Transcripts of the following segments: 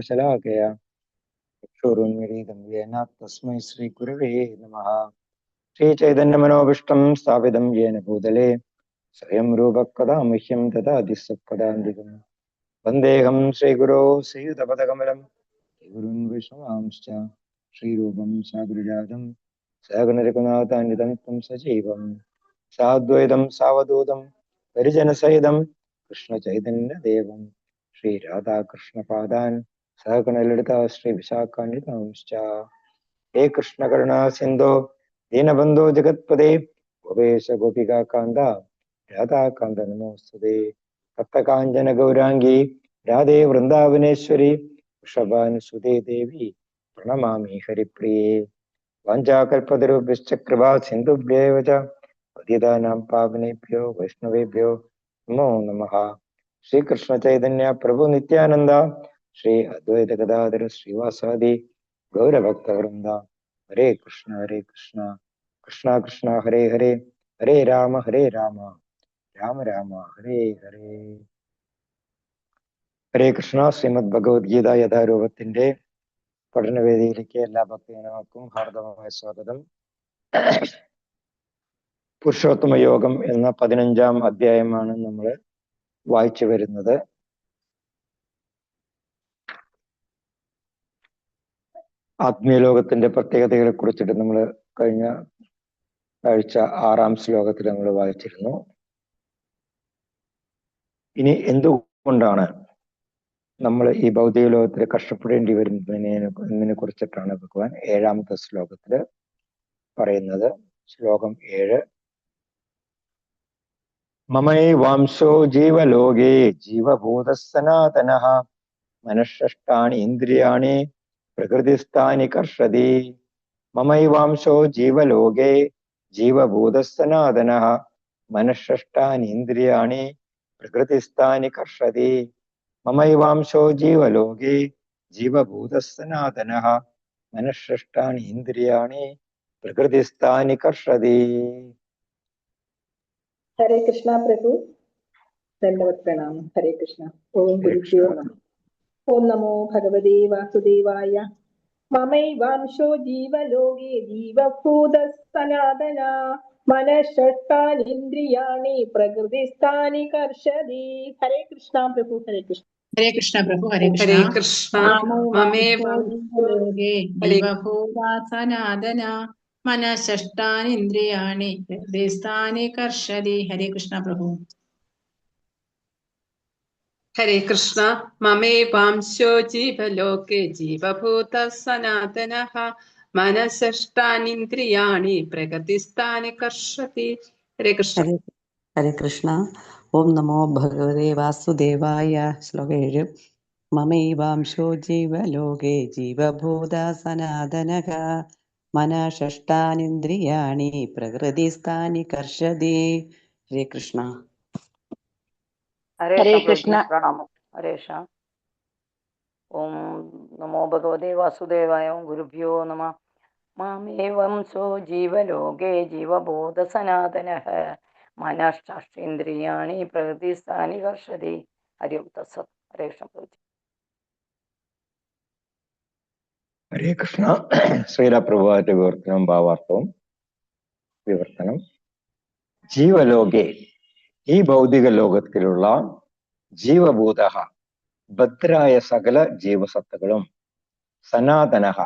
श्रीदक्षिणशलाकया चक्षुरुन्मीलितं येन तस्मै श्रीगुरवे नमः। श्रीचैतन्यमनोभीष्टं स्थापितं येन भूतले स्वयं रूपः कदा मह्यं ददाति सत्पदान्तिकम्। वन्देऽहं श्रीगुरो श्रीयुतपदकमलं श्रीगुरून् वैष्णवांश्च श्रीरूपं साग्रजातं सहगणरघुनाथान्वितं तं सजीवं साद्वैतं सावधूतं परिजनसहितं कृष्णचैतन्यदेवं श्रीराधाकृष्णपादान् सहगणललिता श्रीविशाखान्वितांश्च। हे कृष्णकरुणा सिन्धो दीनबन्धो जगत्पदे गोपेश गोपिका कान्ता राधाकान्त नमोस्तुते। तप्तकाञ्चन गौराङ्गी राधे वृन्दावनेश्वरी वृषभानुसुते देवी प्रणमामि हरिप्रिये। वाञ्छाकल्पतरुभ्यश्च कृपा सिन्धुभ्येव च पतितानां पावनेभ्यो वैष्णवेभ्यो नमो नमः। श्रीकृष्ण चैतन्य प्रभु नित्यानंद श्री अद्वैत गदाधर श्रीवासादि गौरभक्तवृंद हरे कृष्ण कृष्ण कृष्ण हरे हरे हरे राम राम राम हरे हरे. ഹരേ കൃഷ്ണ. ശ്രീമദ് ഭഗവത്ഗീത യഥാരൂപത്തിന്റെ പഠനവേദിയിലേക്ക് എല്ലാ ഭക്തജനങ്ങൾക്കും ഹാർദവമായ സ്വാഗതം. പുരുഷോത്തമ യോഗം എന്ന 15ാം അധ്യായമാണ് നമ്മൾ വായിച്ചു വരുന്നത്. ആത്മീയലോകത്തിന്റെ പ്രത്യേകതകളെ കുറിച്ചിട്ട് നമ്മൾ കഴിഞ്ഞ ആഴ്ച 6ാം ശ്ലോകത്തിൽ നമ്മൾ വായിച്ചിരുന്നു. ഇനി എന്തുകൊണ്ടാണ് നമ്മൾ ഈ ഭൗതിക ലോകത്തിൽ കഷ്ടപ്പെടേണ്ടി വരുന്നതിനെ കുറിച്ചിട്ടാണ് ഭഗവാൻ 7ാമത്തെ ശ്ലോകത്തിൽ പറയുന്നത്. ശ്ലോകം 7. മമൈവാംശോ ജീവലോകേ ജീവഭൂതഃ സനാതനഃ മനഃഷഷ്ടാനി ഇന്ദ്രിയാണി പ്രകൃതിസ്ഥാനി കർഷതി. മമൈവാംശോ ജീവലോകേ ജീവഭൂതഃ സനാതനഃ മനഃഷഷ്ടാനി ഇന്ദ്രിയാണി പ്രകൃതിസ്ഥാനി കർഷതി. മമൈവാംശോ ജീവലോകേ ജീവഭൂതഃ സനാതനഃ മനഃഷഷ്ടാനി ഇന്ദ്രിയാണി പ്രകൃതിസ്ഥാനി കർഷതി. हरे कृष्णा प्रभु, धन्यवाद प्रणाम. हरे कृष्णा. ओम गुरुभ्यो नमः. ओम नमो भगवते वासुदेवाय. ममैवांशो जीवलोके जीवभूतः सनातना मनःषष्ठानीन्द्रियाणि प्रकृतिस्थानि कर्षति. हरे कृष्णा प्रभु. हरे कृष्ण. हरे कृष्ण प्रभु. हरे कृष्ण. ममैवांशोलोके जीवभूता सनातना मनःषष्ठानीन्द्रियाणि प्रकृतिस्थानि कर्षति. हरे कृष्ण प्रभु. हरे कृष्ण. ममैवांशो जीवलोके जीवभूतः सनातनः मनःषष्ठानीन्द्रियाणि प्रकृतिस्थानि कर्षति. हरे कृष्ण. हरे कृष्ण. ओम नमो भगवते वासुदेवाय. श्लोक 7. ममैवांशो जीवलोके जीवभूता सनातनः मनःषष्ठानीन्द्रियाणि प्रकृतिस्थानि कर्षति. हरे कृष्ण. हरे कृष्ण. प्रणाम. हरे श्याम. ओम नमो भगवते वासुदेवाय. ओम गुरुभ्यो नमः. ममैवांशो जीवलोके जीवभूत सनातनः मनःषष्ठीन्द्रियाणि प्रकृतिस्थानि कर्षति. हरि ओम तत्सत्. हरे कृष्ण. ഹരേ കൃഷ്ണ. ശ്രീലപ്രഭുവാന്റെ വിവർത്തനവും ഭാവാർത്ഥവും. വിവർത്തനം: ജീവലോകെ, ഈ ഭൗതിക ലോകത്തിലുള്ള ജീവഭൂത ഭദ്രായ സകല ജീവസത്തകളും സനാതനഃ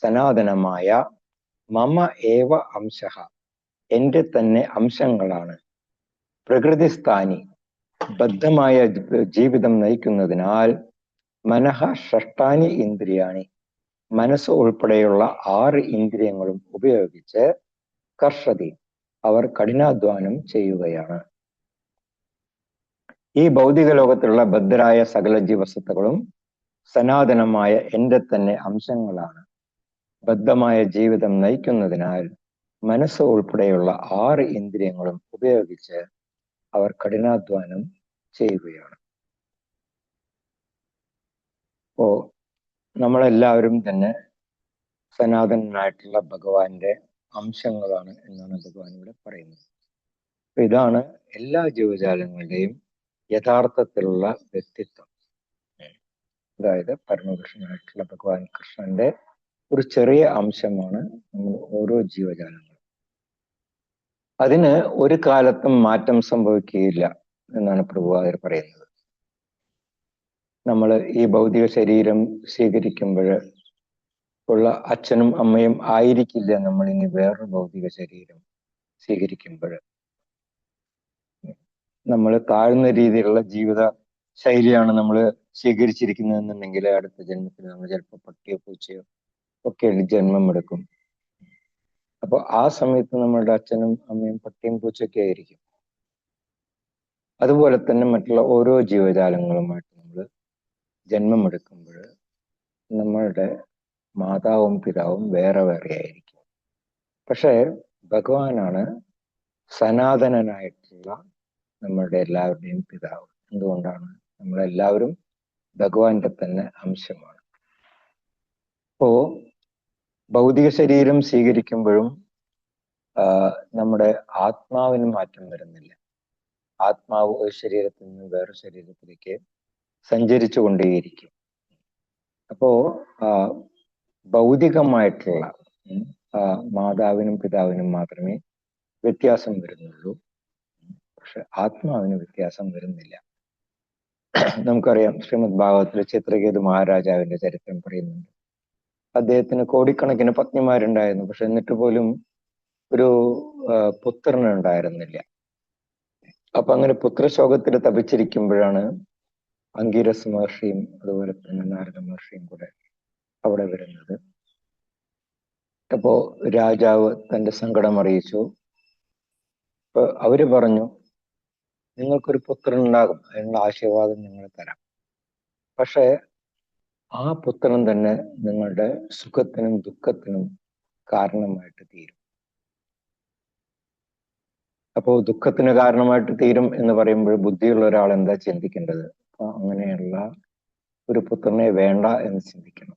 സനാതനമായ മമ ഏവ അംശഃ എന്റെ തന്നെ അംശങ്ങളാണ്. പ്രകൃതിസ്ഥാനി ബദ്ധമായ ജീവിതം നയിക്കുന്നതിനാൽ മനഃ ഷഷ്ടാനി ഇന്ദ്രിയാണി മനസ്സ് ഉൾപ്പെടെയുള്ള 6 ഇന്ദ്രിയങ്ങളും ഉപയോഗിച്ച് കർഷതി അവർ കഠിനാധ്വാനം ചെയ്യുകയാണ്. ഈ ഭൗതിക ലോകത്തിലുള്ള ഭദ്രായ സകല ജീവസത്തകളും സനാതനമായ എന്റെ തന്നെ അംശങ്ങളാണ്. ബദ്ധമായ ജീവിതം നയിക്കുന്നതിനാൽ മനസ്സ് ഉൾപ്പെടെയുള്ള 6 ഇന്ദ്രിയങ്ങളും ഉപയോഗിച്ച് അവർ കഠിനാധ്വാനം ചെയ്യുകയാണ്. അപ്പോ നമ്മളെല്ലാവരും തന്നെ സനാതനായിട്ടുള്ള ഭഗവാന്റെ അംശങ്ങളാണ് എന്നാണ് ഭഗവാൻ ഇവിടെ പറയുന്നത്. അപ്പൊ ഇതാണ് എല്ലാ ജീവജാലങ്ങളുടെയും യഥാർത്ഥത്തിലുള്ള വ്യക്തിത്വം. അതായത് പരമപുരുഷനായിട്ടുള്ള ഭഗവാൻ കൃഷ്ണന്റെ ഒരു ചെറിയ അംശമാണ് നമ്മൾ ഓരോ ജീവജാലങ്ങളും. അതിന് ഒരു കാലത്തും മാറ്റം സംഭവിക്കുകയില്ല എന്നാണ് പ്രഭുപാദർ പറയുന്നത്. നമ്മൾ ഈ ഭൗതിക ശരീരം സ്വീകരിക്കുമ്പോൾ ഉള്ള അച്ഛനും അമ്മയും ആയിരിക്കില്ല നമ്മൾ ഇനി വേറൊരു ഭൗതിക ശരീരം സ്വീകരിക്കുമ്പോൾ. നമ്മൾ താഴ്ന്ന രീതിയിലുള്ള ജീവിത ശൈലിയാണ് നമ്മൾ സ്വീകരിച്ചിരിക്കുന്നതെന്നുണ്ടെങ്കിൽ അടുത്ത ജന്മത്തിൽ നമ്മൾ ചിലപ്പോൾ പട്ടിയോ പൂച്ചയോ ഒക്കെ ജന്മം എടുക്കും. അപ്പോൾ ആ സമയത്ത് നമ്മളുടെ അച്ഛനും അമ്മയും പട്ടിയും പൂച്ചയൊക്കെ ആയിരിക്കും. അതുപോലെ തന്നെ മറ്റുള്ള ഓരോ ജീവജാലങ്ങളുമായിട്ട് നമ്മൾ ജന്മം എടുക്കുമ്പോൾ നമ്മളുടെ മാതാവും പിതാവും വേറെ വേറെ ആയിരിക്കും. പക്ഷേ ഭഗവാനാണ് സനാതനനായിട്ടുള്ള നമ്മളുടെ എല്ലാവരുടെയും പിതാവ്. എന്തുകൊണ്ടാണ്? നമ്മളെല്ലാവരും ഭഗവാന്റെ തന്നെ അംശമാണ്. അപ്പോ ഭൗതിക ശരീരം സ്വീകരിക്കുമ്പോഴും നമ്മുടെ ആത്മാവിന് മാറ്റം വരുന്നില്ല. ആത്മാവ് ഒരു ശരീരത്തിൽ നിന്ന് വേറെ ശരീരത്തിലേക്ക് സഞ്ചരിച്ചു കൊണ്ടേയിരിക്കും. അപ്പോ ഭൗതികമായിട്ടുള്ള മാതാവിനും പിതാവിനും മാത്രമേ വ്യത്യാസം വരുന്നുള്ളൂ. പക്ഷെ ആത്മാവിന് വ്യത്യാസം വരുന്നില്ല. നമുക്കറിയാം, ശ്രീമദ് ഭാഗവതത്തിലെ ചിത്രകേതു മഹാരാജാവിന്റെ ചരിത്രം പറയുന്നുണ്ട്. അദ്ദേഹത്തിന് കോടിക്കണക്കിന് പത്നിമാരുണ്ടായിരുന്നു. പക്ഷെ എന്നിട്ട് പോലും ഒരു പുത്രന് ഉണ്ടായിരുന്നില്ല. അപ്പൊ അങ്ങനെ പുത്രശോകത്തിൽ തപിച്ചിരിക്കുമ്പോഴാണ് അംഗീരസ് മഹർഷിയും അതുപോലെ തന്നെ നാരദ മഹർഷിയും കൂടെ അവിടെ വരുന്നത്. അപ്പോ രാജാവ് തന്റെ സങ്കടം അറിയിച്ചു. അപ്പൊ അവര് പറഞ്ഞു, നിങ്ങൾക്കൊരു പുത്രൻ ഉണ്ടാകും, അതിനുള്ള ആശീർവാദം ഞങ്ങൾ തരാം. പക്ഷെ ആ പുത്രൻ തന്നെ നിങ്ങളുടെ സുഖത്തിനും ദുഃഖത്തിനും കാരണമായിട്ട് തീരും. അപ്പോ ദുഃഖത്തിന് കാരണമായിട്ട് തീരും എന്ന് പറയുമ്പോൾ ബുദ്ധിയുള്ള ഒരാൾ എന്താ ചിന്തിക്കേണ്ടത്? അപ്പൊ അങ്ങനെയുള്ള ഒരു പുത്രനെ വേണ്ട എന്ന് ചിന്തിക്കണം.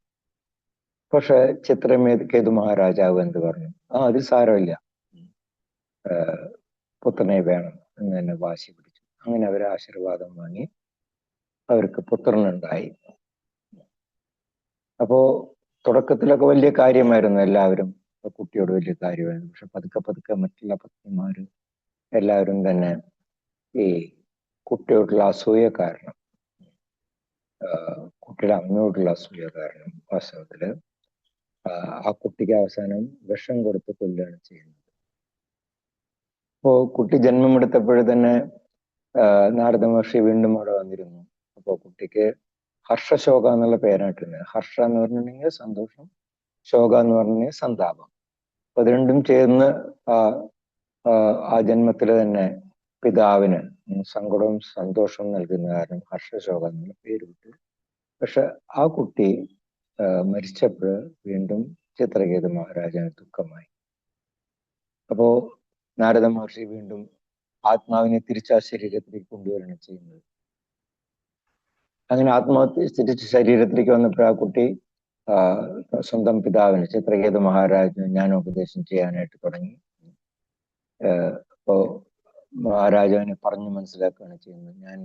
പക്ഷെ ചിത്രകേതു മഹാരാജാവ് എന്ത് പറഞ്ഞു? അത് സാരമില്ല, പുത്രനെ വേണം എന്ന് തന്നെ വാശി പിടിച്ചു. അങ്ങനെ അവർ ആശീർവാദം വാങ്ങി അവർക്ക് പുത്രനുണ്ടായി. അപ്പോ തുടക്കത്തിലൊക്കെ വലിയ കാര്യമായിരുന്നു, എല്ലാവരും കുട്ടിയോട് വലിയ കാര്യമായിരുന്നു. പക്ഷെ പതുക്കെ പതുക്കെ മറ്റുള്ള പത്നിമാര് എല്ലാവരും തന്നെ ഈ കുട്ടിയോടുള്ള അസൂയ കാരണം, കുട്ടിയുടെ അമ്മയോടുള്ള അസൂയ കാരണം വാസ്തവത്തില് ആ കുട്ടിക്ക് അവസാനം വിഷം കൊടുത്ത് കൊല്ലുകയാണ് ചെയ്യുന്നത്. അപ്പോ കുട്ടി ജന്മമെടുത്തപ്പോഴേ തന്നെ നാരദ മഹർഷി വീണ്ടും അവിടെ വന്നിരുന്നു. അപ്പോ കുട്ടിക്ക് ഹർഷശോക എന്നുള്ള പേരായിട്ടുണ്ട്. ഹർഷ എന്ന് പറഞ്ഞിട്ടുണ്ടെങ്കിൽ സന്തോഷം, ശോക എന്ന് പറഞ്ഞിട്ടുണ്ടെങ്കിൽ സന്താപം. അപ്പൊ അത് രണ്ടും ചേർന്ന് ആ ജന്മത്തില് തന്നെ പിതാവിന് സങ്കടവും സന്തോഷവും നൽകുന്ന കാരണം ഹർഷശോക എന്നുള്ള പേര് കിട്ടി. പക്ഷെ ആ കുട്ടി മരിച്ചപ്പോൾ വീണ്ടും ചിത്രകേതു മഹാരാജാവിന് ദുഃഖമായി. അപ്പോ നാരദ മഹർഷി വീണ്ടും ആത്മാവിനെ തിരിച്ച് ആ ശരീരത്തിലേക്ക് കൊണ്ടുവരികയാണ് ചെയ്യുന്നത്. അങ്ങനെ ആത്മാവ് തിരിച്ച് ശരീരത്തിലേക്ക് വന്നപ്പോൾ ആ കുട്ടി സ്വന്തം പിതാവിന് ചിത്രകേതു മഹാരാജന് ജ്ഞാനോപദേശം ചെയ്യാനായിട്ട് തുടങ്ങി. അപ്പോ മഹാരാജാവിനെ പറഞ്ഞു മനസ്സിലാക്കുകയാണ് ചെയ്യുന്നത്, ഞാൻ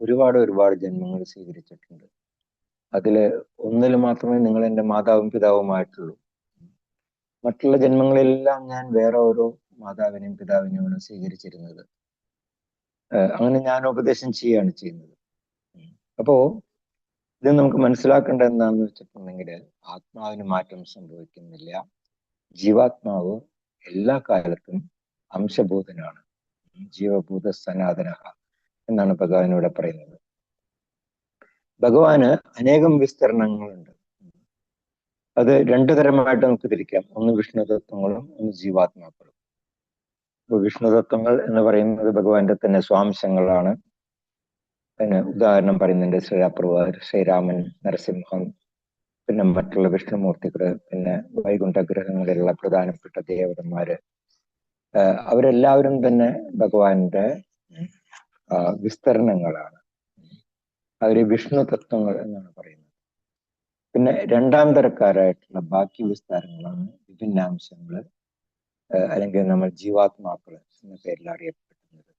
ഒരുപാട് ജന്മങ്ങൾ സ്വീകരിച്ചിട്ടുണ്ട്. അതില് ഒന്നിൽ മാത്രമേ നിങ്ങൾ എൻ്റെ മാതാവും പിതാവുമായിട്ടുള്ളൂ. മറ്റുള്ള ജന്മങ്ങളെല്ലാം ഞാൻ വേറെ ഓരോ മാതാവിനെയും പിതാവിനെയുമാണ് സ്വീകരിച്ചിരുന്നത്. അങ്ങനെ ജ്ഞാനോപദേശം ചെയ്യുകയാണ് ചെയ്യുന്നത്. അപ്പോ ഇത് നമുക്ക് മനസ്സിലാക്കേണ്ടത് എന്താണെന്ന് വെച്ചിട്ടുണ്ടെങ്കിൽ ആത്മാവിന് മാറ്റം സംഭവിക്കുന്നില്ല. ജീവാത്മാവ് എല്ലാ കാലത്തും അംശഭൂതനാണ്. ജീവഭൂത സനാതന എന്നാണ് ഭഗവാൻ ഇവിടെ പറയുന്നത്. ഭഗവാന് അനേകം വിസ്തരണങ്ങളുണ്ട്. അത് രണ്ടു തരമായിട്ട് നമുക്ക് തിരിക്കാം. ഒന്ന് വിഷ്ണു തത്വങ്ങളും ഒന്ന് ജീവാത്മാക്കളും. ഇപ്പൊ വിഷ്ണു തത്വങ്ങൾ എന്ന് പറയുന്നത് ഭഗവാന്റെ തന്നെ സ്വാംശങ്ങളാണ്. അതിന് ഉദാഹരണം പറയുന്നുണ്ട് ശ്രീരാപ്രഭുപാദർ, ശ്രീരാമൻ, നരസിംഹം, പിന്നെ മറ്റുള്ള വിഷ്ണുമൂർത്തികള്, പിന്നെ വൈകുണ്ഠഗ്രഹങ്ങളിലുള്ള പ്രധാനപ്പെട്ട ദേവതന്മാര്, അവരെല്ലാവരും തന്നെ ഭഗവാന്റെ വിസ്തരണങ്ങളാണ്. അവര് വിഷ്ണു തത്വങ്ങൾ എന്നാണ് പറയുന്നത്. പിന്നെ രണ്ടാം തരക്കാരായിട്ടുള്ള ബാക്കി വിസ്താരങ്ങളാണ് വിഭിന്നാംശങ്ങള്, അല്ലെങ്കിൽ നമ്മൾ ജീവാത്മാക്കള് എന്ന പേരിൽ അറിയപ്പെടുന്നത്.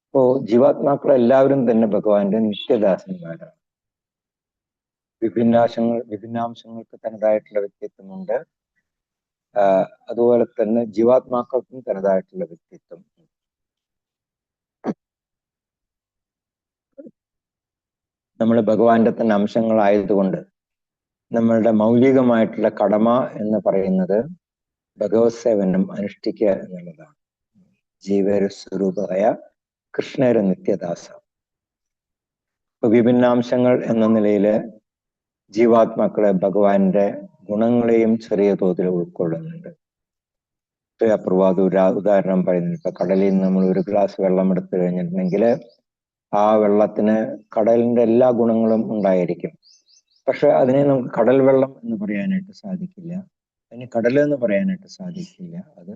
അപ്പോ ജീവാത്മാക്കൾ എല്ലാവരും തന്നെ ഭഗവാന്റെ നിത്യദാസന്മാരാണ്. വിഭിന്നാംശങ്ങൾക്ക് തനതായിട്ടുള്ള വ്യക്തിത്വമുണ്ട്. അതുപോലെ തന്നെ ജീവാത്മാക്കൾക്കും തനതായിട്ടുള്ള വ്യക്തിത്വം. നമ്മൾ ഭഗവാന്റെ തന്നെ അംശങ്ങളായതുകൊണ്ട് നമ്മളുടെ മൗലികമായിട്ടുള്ള കടമ എന്ന് പറയുന്നത് ഭഗവത് സേവനം അനുഷ്ഠിക്കുക എന്നുള്ളതാണ്. ജീവര സ്വരൂപമായ കൃഷ്ണര നിത്യദാസ. ഇപ്പൊ വിഭിന്നാംശങ്ങൾ എന്ന നിലയില് ജീവാത്മാക്കളെ ഭഗവാന്റെ ഗുണങ്ങളെയും ചെറിയ തോതിൽ ഉൾക്കൊള്ളുന്നുണ്ട്. അപ്രവാദ ഉദാഹരണം പറയുന്നത്, ഇപ്പൊ കടലിൽ നിന്ന് നമ്മൾ ഒരു ഗ്ലാസ് വെള്ളം എടുത്തു കഴിഞ്ഞിട്ടുണ്ടെങ്കിൽ ആ വെള്ളത്തിന് കടലിന്റെ എല്ലാ ഗുണങ്ങളും ഉണ്ടായിരിക്കും. പക്ഷെ അതിനെ നമുക്ക് കടൽ വെള്ളം എന്ന് പറയാനായിട്ട് സാധിക്കില്ല, അതിന് കടൽ എന്ന് പറയാനായിട്ട് സാധിക്കില്ല. അത്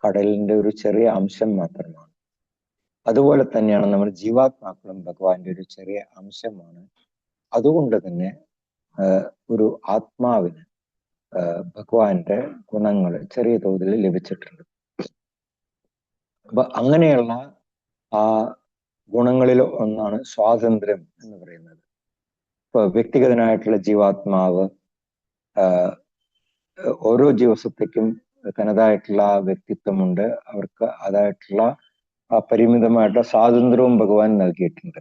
കടലിന്റെ ഒരു ചെറിയ അംശം മാത്രമാണ്. അതുപോലെ തന്നെയാണ് നമ്മൾ ജീവാത്മാക്കളും ഭഗവാന്റെ ഒരു ചെറിയ അംശമാണ്. അതുകൊണ്ട് തന്നെ ഒരു ആത്മാവിന് ഭഗവാന്റെ ഗുണങ്ങൾ ചെറിയ തോതിൽ ലഭിച്ചിട്ടുണ്ട്. അപ്പൊ അങ്ങനെയുള്ള ആ ഗുണങ്ങളിൽ ഒന്നാണ് സ്വാതന്ത്ര്യം എന്ന് പറയുന്നത്. ഇപ്പൊ വ്യക്തിഗതനായിട്ടുള്ള ജീവാത്മാവ് ഓരോ ദിവസത്തേക്കും തനതായിട്ടുള്ള വ്യക്തിത്വമുണ്ട്. അവർക്ക് അതായിട്ടുള്ള പരിമിതമായിട്ടുള്ള സ്വാതന്ത്ര്യവും ഭഗവാൻ നൽകിയിട്ടുണ്ട്.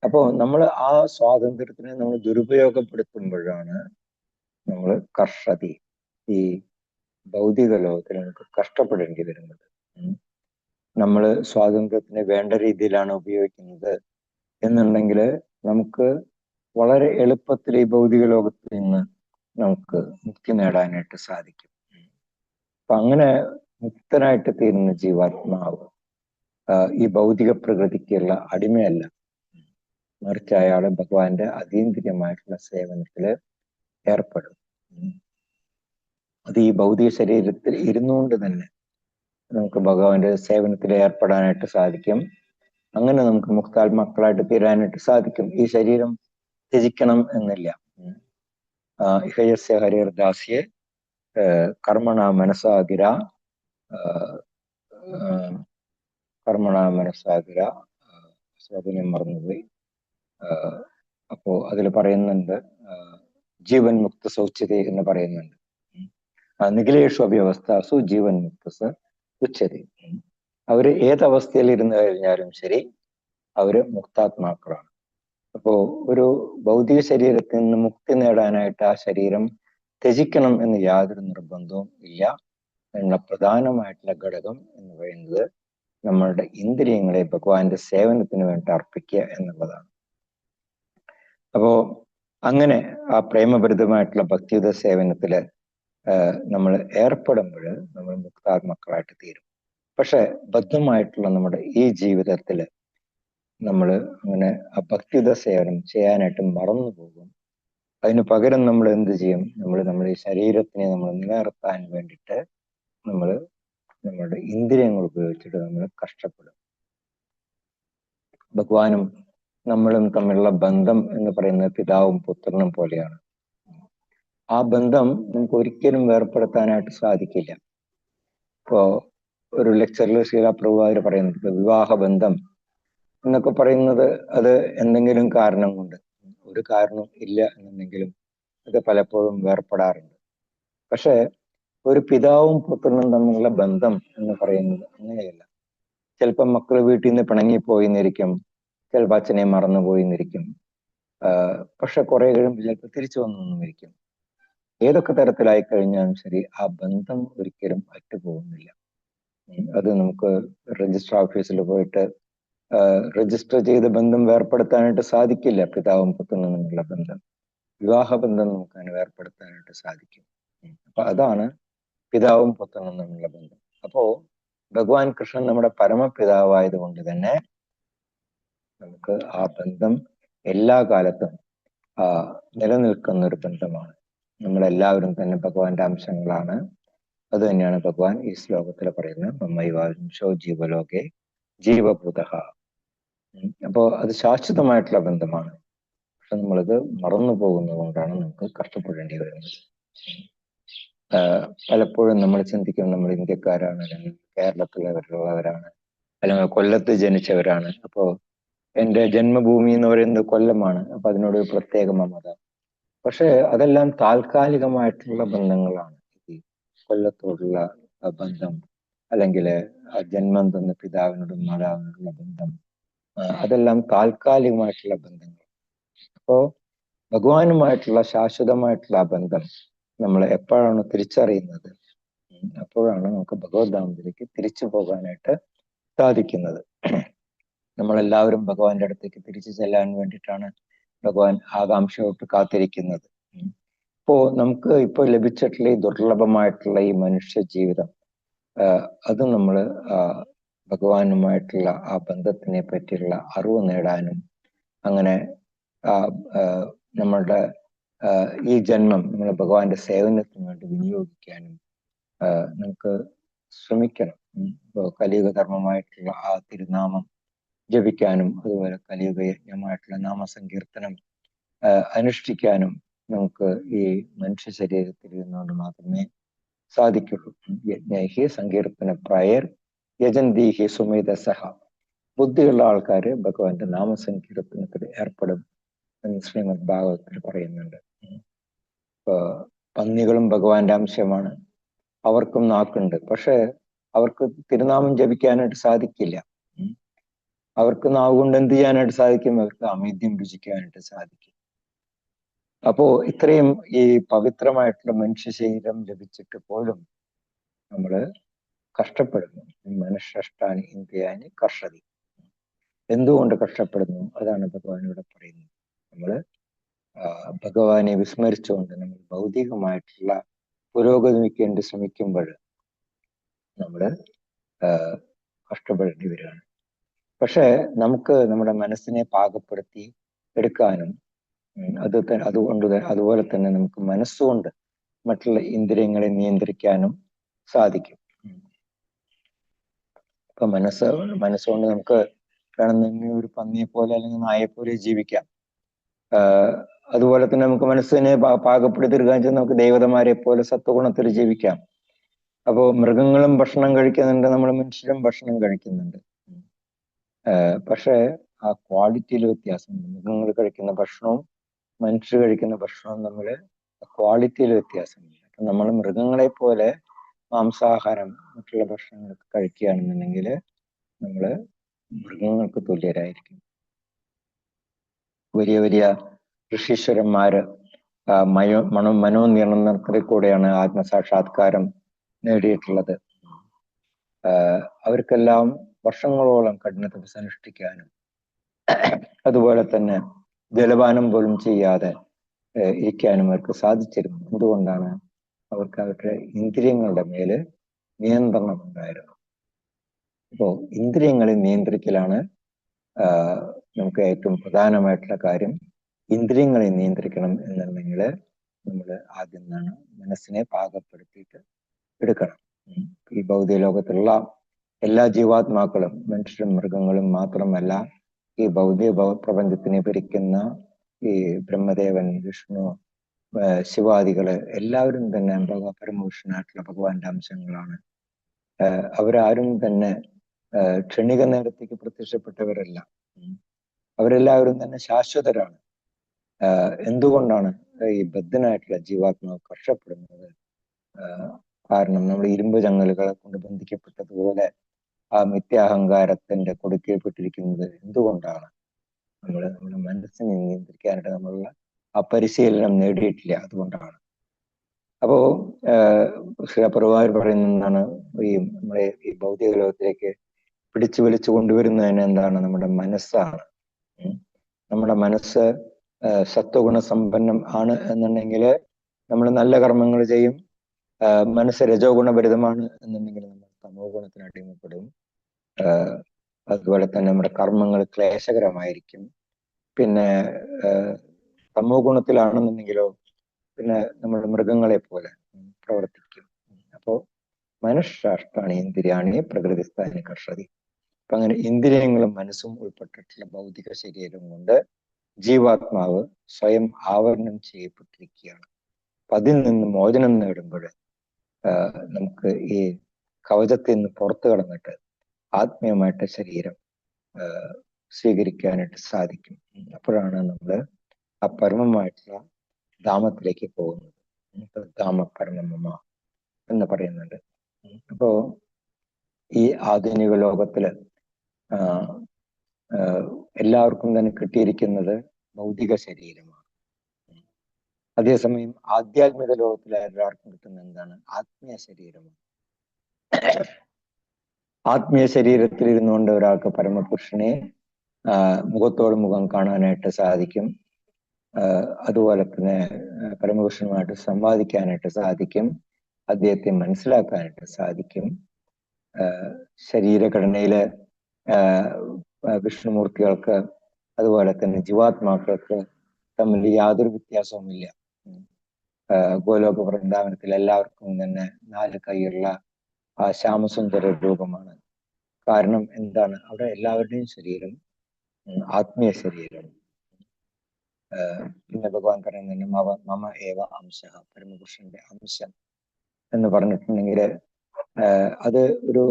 അപ്പോൾ നമ്മൾ ആ സ്വാതന്ത്ര്യത്തിനെ നമ്മൾ ദുരുപയോഗപ്പെടുത്തുമ്പോഴാണ് നമ്മൾ കർഷതി, ഈ ഭൗതിക ലോകത്തിൽ നമുക്ക് കഷ്ടപ്പെടേണ്ടി വരുന്നത്. നമ്മൾ സ്വാതന്ത്ര്യത്തിനെ വേണ്ട രീതിയിലാണ് ഉപയോഗിക്കുന്നത് എന്നുണ്ടെങ്കിൽ നമുക്ക് വളരെ എളുപ്പത്തിൽ ഈ ഭൗതിക ലോകത്തിൽ നിന്ന് നമുക്ക് മുക്തി നേടാനായിട്ട് സാധിക്കും. അപ്പൊ അങ്ങനെ മുക്തനായിട്ട് തീരുന്ന ജീവാത്മാവ് ഈ ഭൗതിക പ്രകൃതിക്കുള്ള അടിമയല്ല, മറിച്ച് അയാൾ ഭഗവാന്റെ അതീന്ദ്രിയമായിട്ടുള്ള സേവനത്തില് ഏർപ്പെടും. അത് ഈ ഭൗതിക ശരീരത്തിൽ ഇരുന്നുകൊണ്ട് തന്നെ നമുക്ക് ഭഗവാന്റെ സേവനത്തിൽ ഏർപ്പെടാനായിട്ട് സാധിക്കും. അങ്ങനെ നമുക്ക് മുക്താത്മാക്കളായിട്ട് തീരാനായിട്ട് സാധിക്കും. ഈ ശരീരം ത്യജിക്കണം എന്നില്ല. ഇഹയസ്യ ഹരിർദാസ്യെ കർമ്മണ മനസാഗിര സ്വാധീനം മറന്നുപോയി. അപ്പോ അതിൽ പറയുന്നുണ്ട്, ജീവൻ മുക്ത സൗച്യത എന്ന് പറയുന്നുണ്ട്. നിഖിലേഷു അഭ്യവസ്ഥാസു ജീവൻ മുക്ത ഉച്ചത. അവര് ഏതവസ്ഥയിൽ ഇരുന്ന് കഴിഞ്ഞാലും ശരി, അവര് മുക്താത്മാക്കളാണ്. അപ്പോ ഒരു ഭൗതിക ശരീരത്തിൽ നിന്ന് മുക്തി നേടാനായിട്ട് ആ ശരീരം ത്യജിക്കണം എന്ന് യാതൊരു നിർബന്ധവും ഇല്ല. എന്നുള്ള പ്രധാനമായിട്ടുള്ള ഘടകം എന്ന് പറയുന്നത് നമ്മളുടെ ഇന്ദ്രിയങ്ങളെ ഭഗവാന്റെ സേവനത്തിന് വേണ്ടി അർപ്പിക്കുക എന്നുള്ളതാണ്. അപ്പോ അങ്ങനെ ആ പ്രേമഭരിതമായിട്ടുള്ള ഭക്തിയുത സേവനത്തില് നമ്മൾ ഏർപ്പെടുമ്പോൾ നമ്മൾ മുക്താത്മാക്കളായിട്ട് തീരും. പക്ഷെ ബദ്ധമായിട്ടുള്ള നമ്മുടെ ഈ ജീവിതത്തില് നമ്മൾ അങ്ങനെ ആ ഭക്തിയുത സേവനം ചെയ്യാനായിട്ട് മറന്നു പോകും. അതിന് പകരം നമ്മൾ എന്ത് ചെയ്യും? നമ്മുടെ ഈ ശരീരത്തിനെ നമ്മൾ നിലനിർത്താൻ വേണ്ടിയിട്ട് നമ്മളുടെ ഇന്ദ്രിയങ്ങൾ ഉപയോഗിച്ചിട്ട് നമ്മൾ കഷ്ടപ്പെടും. ഭഗവാനും നമ്മളും തമ്മിലുള്ള ബന്ധം എന്ന് പറയുന്നത് പിതാവും പുത്രനും പോലെയാണ്. ആ ബന്ധം നമുക്ക് ഒരിക്കലും വേർപ്പെടുത്താനായിട്ട് സാധിക്കില്ല. ഇപ്പോ ഒരു ലെക്ചറിൽ ശ്രീലപ്രഭുപാദർ പറയുന്നത് വിവാഹ ബന്ധം എന്നൊക്കെ പറയുന്നത് അത് എന്തെങ്കിലും കാരണം കൊണ്ട്, ഒരു കാരണം ഇല്ല എന്നുണ്ടെങ്കിലും അത് പലപ്പോഴും വേർപ്പെടാറുണ്ട്. പക്ഷെ ഒരു പിതാവും പുത്രനും തമ്മിലുള്ള ബന്ധം എന്ന് പറയുന്നത് അങ്ങനെയല്ല. ചിലപ്പോൾ മക്കൾ വീട്ടിൽ നിന്ന് പിണങ്ങിപ്പോയിന്നിരിക്കും, ചിലപ്പോൾ അച്ഛനെ മറന്നുപോയിന്നിരിക്കും, പക്ഷെ കുറെ കഴിയുമ്പോൾ ചിലപ്പോൾ തിരിച്ചു വന്നിരിക്കും. ഏതൊക്കെ തരത്തിലായി കഴിഞ്ഞാലും ശരി, ആ ബന്ധം ഒരിക്കലും അറ്റുപോകുന്നില്ല. അത് നമുക്ക് രജിസ്റ്റർ ഓഫീസിൽ പോയിട്ട് രജിസ്റ്റർ ചെയ്ത ബന്ധം വേർപ്പെടുത്താനായിട്ട് സാധിക്കില്ല. പിതാവും പുത്രനും തമ്മിലുള്ള ബന്ധം, വിവാഹബന്ധം നമുക്ക് അതിനെ വേർപ്പെടുത്താനായിട്ട് സാധിക്കും. അപ്പൊ അതാണ് പിതാവും പുത്രനും തമ്മിലുള്ള ബന്ധം. അപ്പോ ഭഗവാൻ കൃഷ്ണൻ നമ്മുടെ പരമപിതാവായത് കൊണ്ട് തന്നെ നമുക്ക് ആ ബന്ധം എല്ലാ കാലത്തും നിലനിൽക്കുന്ന ഒരു ബന്ധമാണ്. നമ്മളെല്ലാവരും തന്നെ ഭഗവാന്റെ അംശങ്ങളാണ്. അത് തന്നെയാണ് ഭഗവാൻ ഈ ശ്ലോകത്തിൽ പറയുന്നത്, മമ്മൈവാംശോ ജീവലോകെ ജീവഭൂതഃ. അപ്പോ അത് ശാശ്വതമായിട്ടുള്ള ബന്ധമാണ്. പക്ഷെ നമ്മളത് മറന്നു പോകുന്നത് കൊണ്ടാണ് നമുക്ക് കഷ്ടപ്പെടേണ്ടി വരുന്നത്. പലപ്പോഴും നമ്മൾ ചിന്തിക്കും നമ്മൾ ഇന്ത്യക്കാരാണ്, അല്ലെങ്കിൽ കേരളത്തിലുള്ളവരാണ്, അല്ലെങ്കിൽ കൊല്ലത്ത് ജനിച്ചവരാണ്. അപ്പോ എൻ്റെ ജന്മഭൂമി എന്ന് പറയുന്നത് കൊല്ലമാണ്. അപ്പൊ അതിനോട് പ്രത്യേക മമത. പക്ഷെ അതെല്ലാം താൽക്കാലികമായിട്ടുള്ള ബന്ധങ്ങളാണ്. ഈ കൊല്ലത്തോടുള്ള ബന്ധം, അല്ലെങ്കിൽ ജന്മം തന്ന പിതാവിനോടും മാതാവിനോടുള്ള ബന്ധം, അതെല്ലാം താൽക്കാലികമായിട്ടുള്ള ബന്ധങ്ങൾ. അപ്പോ ഭഗവാനുമായിട്ടുള്ള ശാശ്വതമായിട്ടുള്ള ആ ബന്ധം നമ്മൾ എപ്പോഴാണ് തിരിച്ചറിയുന്നത്, അപ്പോഴാണ് നമുക്ക് ഭഗവത്ധാമത്തിലേക്ക് തിരിച്ചു പോകാനായിട്ട് സാധിക്കുന്നത്. നമ്മളെല്ലാവരും ഭഗവാന്റെ അടുത്തേക്ക് തിരിച്ചു ചെല്ലാൻ വേണ്ടിയിട്ടാണ് ഭഗവാൻ ആകാംക്ഷയോട്ട് കാത്തിരിക്കുന്നത്. ഇപ്പോ നമുക്ക് ഇപ്പോൾ ലഭിച്ചിട്ടുള്ള ഈ ദുർലഭമായിട്ടുള്ള ഈ മനുഷ്യ ജീവിതം, അത് നമ്മൾ ഭഗവാനുമായിട്ടുള്ള ആ ബന്ധത്തിനെ പറ്റിയുള്ള അറിവ് നേടാനും, അങ്ങനെ നമ്മളുടെ ഈ ജന്മം നമ്മൾ ഭഗവാന്റെ സേവനത്തിന് വേണ്ടി വിനിയോഗിക്കാനും നമുക്ക് ശ്രമിക്കണം. ഇപ്പോൾ കലിയുഗ ധർമ്മമായിട്ടുള്ള ആ തിരുനാമം ജപിക്കാനും, അതുപോലെ കലിയുഗ യജ്ഞമായിട്ടുള്ള നാമസങ്കീർത്തനം അനുഷ്ഠിക്കാനും നമുക്ക് ഈ മനുഷ്യ ശരീരത്തിൽ ഇരുന്നുകൊണ്ട് മാത്രമേ സാധിക്കുള്ളൂ. യജ്ഞൈഹി സങ്കീർത്തന പ്രായർ യജന്തീഹി സുമേധസഹ. ബുദ്ധിയുള്ള ആൾക്കാര് ഭഗവാന്റെ നാമസങ്കീർത്തനത്തിൽ ഏർപ്പെടും എന്ന് ശ്രീമദ് ഭാഗവതത്തിൽ പറയുന്നുണ്ട്. പന്നികളും ഭഗവാന്റെ അംശമാണ്, അവർക്കും നാക്കുണ്ട്, പക്ഷെ അവർക്ക് തിരുനാമം ജപിക്കാനായിട്ട് സാധിക്കില്ല. അവർക്ക് നാവ് കൊണ്ട് എന്ത് ചെയ്യാനായിട്ട് സാധിക്കും? അവർക്ക് അമേദ്യം രുചിക്കാനായിട്ട് സാധിക്കും. അപ്പോ ഇത്രയും ഈ പവിത്രമായിട്ടുള്ള മനുഷ്യ ശരീരം ലഭിച്ചിട്ട് പോലും നമ്മള് കഷ്ടപ്പെടുന്നു. മനഃഷ്ടാനി ഇന്ദ്രിയാനി കർഷതി. എന്തുകൊണ്ട് കഷ്ടപ്പെടുന്നു? അതാണ് ഭഗവാൻ ഇവിടെ പറയുന്നത്. നമ്മള് ഭഗവാനെ വിസ്മരിച്ചുകൊണ്ട് നമ്മൾ ഭൗതികമായിട്ടുള്ള പുരോഗതിക്ക് വേണ്ടി ശ്രമിക്കുമ്പോൾ നമ്മള് കഷ്ടപ്പെടേണ്ടി വരികയാണ്. പക്ഷെ നമുക്ക് നമ്മുടെ മനസ്സിനെ പാകപ്പെടുത്തി എടുക്കാനും അതുപോലെ തന്നെ നമുക്ക് മനസ്സുകൊണ്ട് മറ്റുള്ള ഇന്ദ്രിയങ്ങളെ നിയന്ത്രിക്കാനും സാധിക്കും. ഇപ്പൊ മനസ്സുകൊണ്ട് നമുക്ക് വേണമെങ്കിൽ ഒരു പന്നിയെ പോലെ അല്ലെങ്കിൽ നായെ പോലെ ജീവിക്കാം. അതുപോലെ തന്നെ നമുക്ക് മനസ്സിനെ പാകപ്പെടുത്തിയെടുക്കാൻ വെച്ചാൽ നമുക്ക് ദേവതമാരെ പോലെ സത്വഗുണത്തിൽ ജീവിക്കാം. അപ്പോൾ മൃഗങ്ങളും ഭക്ഷണം കഴിക്കുന്നുണ്ട്, നമ്മൾ മനുഷ്യരും ഭക്ഷണം കഴിക്കുന്നുണ്ട്. പക്ഷേ ആ ക്വാളിറ്റിയിൽ വ്യത്യാസമുണ്ട്. മൃഗങ്ങൾ കഴിക്കുന്ന ഭക്ഷണവും മനുഷ്യർ കഴിക്കുന്ന ഭക്ഷണവും തമ്മിൽ ക്വാളിറ്റിയിൽ വ്യത്യാസമുണ്ട്. അപ്പം നമ്മൾ മൃഗങ്ങളെ പോലെ മാംസാഹാരം മറ്റുള്ള ഭക്ഷണങ്ങളൊക്കെ കഴിക്കുകയാണെന്നുണ്ടെങ്കിൽ നമ്മൾ മൃഗങ്ങൾക്ക് തുല്യരായിരിക്കും. വലിയ വലിയ ഋഷീശ്വരന്മാര് മനോനിയന്ത്രണത്തിൽ കൂടെയാണ് ആത്മസാക്ഷാത്കാരം നേടിയിട്ടുള്ളത്. അവർക്കെല്ലാം വർഷങ്ങളോളം കഠിന തപസ് അനുഷ്ഠിക്കാനും അതുപോലെ തന്നെ ജലപാനം പോലും ചെയ്യാതെ ഇരിക്കാനും അവർക്ക് സാധിച്ചിരുന്നു. എന്തുകൊണ്ടാണ്? അവർക്ക് അവരുടെ ഇന്ദ്രിയങ്ങളുടെ മേല് നിയന്ത്രണം ഉണ്ടായിരുന്നു. അപ്പോൾ ഇന്ദ്രിയങ്ങളെ നിയന്ത്രിക്കലാണ് നമുക്ക് ഏറ്റവും പ്രധാനമായിട്ടുള്ള കാര്യം. ഇന്ദ്രിയങ്ങളെ നിയന്ത്രിക്കണം എന്നുണ്ടെങ്കിൽ നമ്മൾ ആദ്യം നിന്നാണ് മനസ്സിനെ പാകപ്പെടുത്തിയിട്ട് എടുക്കണം. ഈ ഭൗതിക ലോകത്തുള്ള എല്ലാ ജീവാത്മാക്കളും മനുഷ്യരും മൃഗങ്ങളും മാത്രമല്ല, ഈ ഭൗതിക പ്രപഞ്ചത്തിനെ ഭരിക്കുന്ന ഈ ബ്രഹ്മദേവൻ, വിഷ്ണു, ശിവാദികള് എല്ലാവരും തന്നെ പരമപുരുഷനായിട്ടുള്ള ഭഗവാന്റെ അംശങ്ങളാണ്. അവരാരും തന്നെ ക്ഷണിക നേരത്തേക്ക് പ്രത്യക്ഷപ്പെട്ടവരല്ല. അവരെല്ലാവരും തന്നെ ശാശ്വതരാണ്. എന്തുകൊണ്ടാണ് ഈ ബദ്ധനായിട്ടുള്ള ജീവാത്മാവ് കഷ്ടപ്പെടുന്നത്? കാരണം നമ്മൾ ഇരുമ്പ് ചങ്ങലുകളെ കൊണ്ട് ബന്ധിക്കപ്പെട്ടതുപോലെ ആ മിഥ്യാഹങ്കാരത്തിന്റെ കൊടുക്കപ്പെട്ടിരിക്കുന്നത് എന്തുകൊണ്ടാണ്? നമ്മുടെ മനസ്സിനെ നിയന്ത്രിക്കാനായിട്ട് നമ്മളുള്ള ആ പരിശീലനം നേടിയിട്ടില്ല, അതുകൊണ്ടാണ്. അപ്പോ ശ്രീപ്രഭുവാർ പറയുന്നതാണ്, ഈ നമ്മളെ ഈ ഭൗതിക ലോകത്തിലേക്ക് പിടിച്ചു വലിച്ചു കൊണ്ടുവരുന്നതിന് എന്താണ്? നമ്മുടെ മനസ്സാണ്. നമ്മുടെ മനസ്സ് സത്വഗുണ സമ്പന്നം ആണ് എന്നുണ്ടെങ്കിൽ നമ്മൾ നല്ല കർമ്മങ്ങൾ ചെയ്യും. മനസ്സ് രജോ ഗുണഭരിതമാണ് എന്നുണ്ടെങ്കിൽ നമ്മൾ തമോ ഗുണത്തിന് അടിമപ്പെടും. അതുപോലെ തന്നെ നമ്മുടെ കർമ്മങ്ങൾ ക്ലേശകരമായിരിക്കും. പിന്നെ തമോ ഗുണത്തിലാണെന്നുണ്ടെങ്കിലോ പിന്നെ നമ്മൾ മൃഗങ്ങളെ പോലെ പ്രവർത്തിക്കും. അപ്പോ മനഃശാസ്ത്രാണി ഇന്ദ്രിയാണി പ്രകൃതിസ്ഥാനി കർഷതി. അപ്പൊ അങ്ങനെ ഇന്ദ്രിയങ്ങളും മനസ്സും ഉൾപ്പെട്ടിട്ടുള്ള ഭൗതിക ശരീരം കൊണ്ട് ജീവാത്മാവ് സ്വയം ആവരണം ചെയ്യപ്പെട്ടിരിക്കുകയാണ്. അപ്പൊ അതിൽ നിന്ന് മോചനം നേടുമ്പോൾ നമുക്ക് ഈ കവചത്തിൽ നിന്ന് പുറത്തു കടന്നിട്ട് ആത്മീയമായിട്ട് ശരീരം സ്വീകരിക്കാനായിട്ട് സാധിക്കും. അപ്പോഴാണ് നമ്മൾ ആ പരമമായിട്ടുള്ള ധാമത്തിലേക്ക് പോകുന്നത്. ധാമ പരമമ എന്ന് പറയുന്നുണ്ട്. അപ്പോ ഈ ആധുനിക ലോകത്തില് എല്ലാവർക്കും തന്നെ കിട്ടിയിരിക്കുന്നത് ഭൗതിക ശരീരമാണ്. അതേസമയം ആധ്യാത്മിക ലോകത്തിൽ എല്ലാവർക്കും കിട്ടുന്ന എന്താണ്? ആത്മീയ ശരീരമാണ്. ആത്മീയ ശരീരത്തിൽ ഇരുന്നുകൊണ്ട് ഒരാൾക്ക് പരമപുരുഷനെ മുഖത്തോട് മുഖം കാണാനായിട്ട് സാധിക്കും. അതുപോലെ തന്നെ പരമപുരുഷനുമായിട്ട് സംവാദിക്കാനായിട്ട് സാധിക്കും. അദ്ദേഹത്തെ മനസ്സിലാക്കാനായിട്ട് സാധിക്കും. ശരീരഘടനയിലെ വിഷ്ണുമൂർത്തികൾക്ക് അതുപോലെ തന്നെ ജീവാത്മാക്കൾക്ക് തമ്മിൽ യാതൊരു വ്യത്യാസവുമില്ല. ഗോലോക വൃന്ദാവനത്തിൽ എല്ലാവർക്കും തന്നെ 4 കൈയുള്ള ആ ശ്യാമസുന്ദര രൂപമാണ്. കാരണം എന്താണ്? അവിടെ എല്ലാവരുടെയും ശരീരം ആത്മീയ ശരീരം. പിന്നെ ഭഗവാൻ പറയുന്നുണ്ട് മമ ഏവ അംശ, പരമപുരുഷന്റെ അംശം എന്ന് പറഞ്ഞിട്ടുണ്ടെങ്കിൽ അത് ഒരു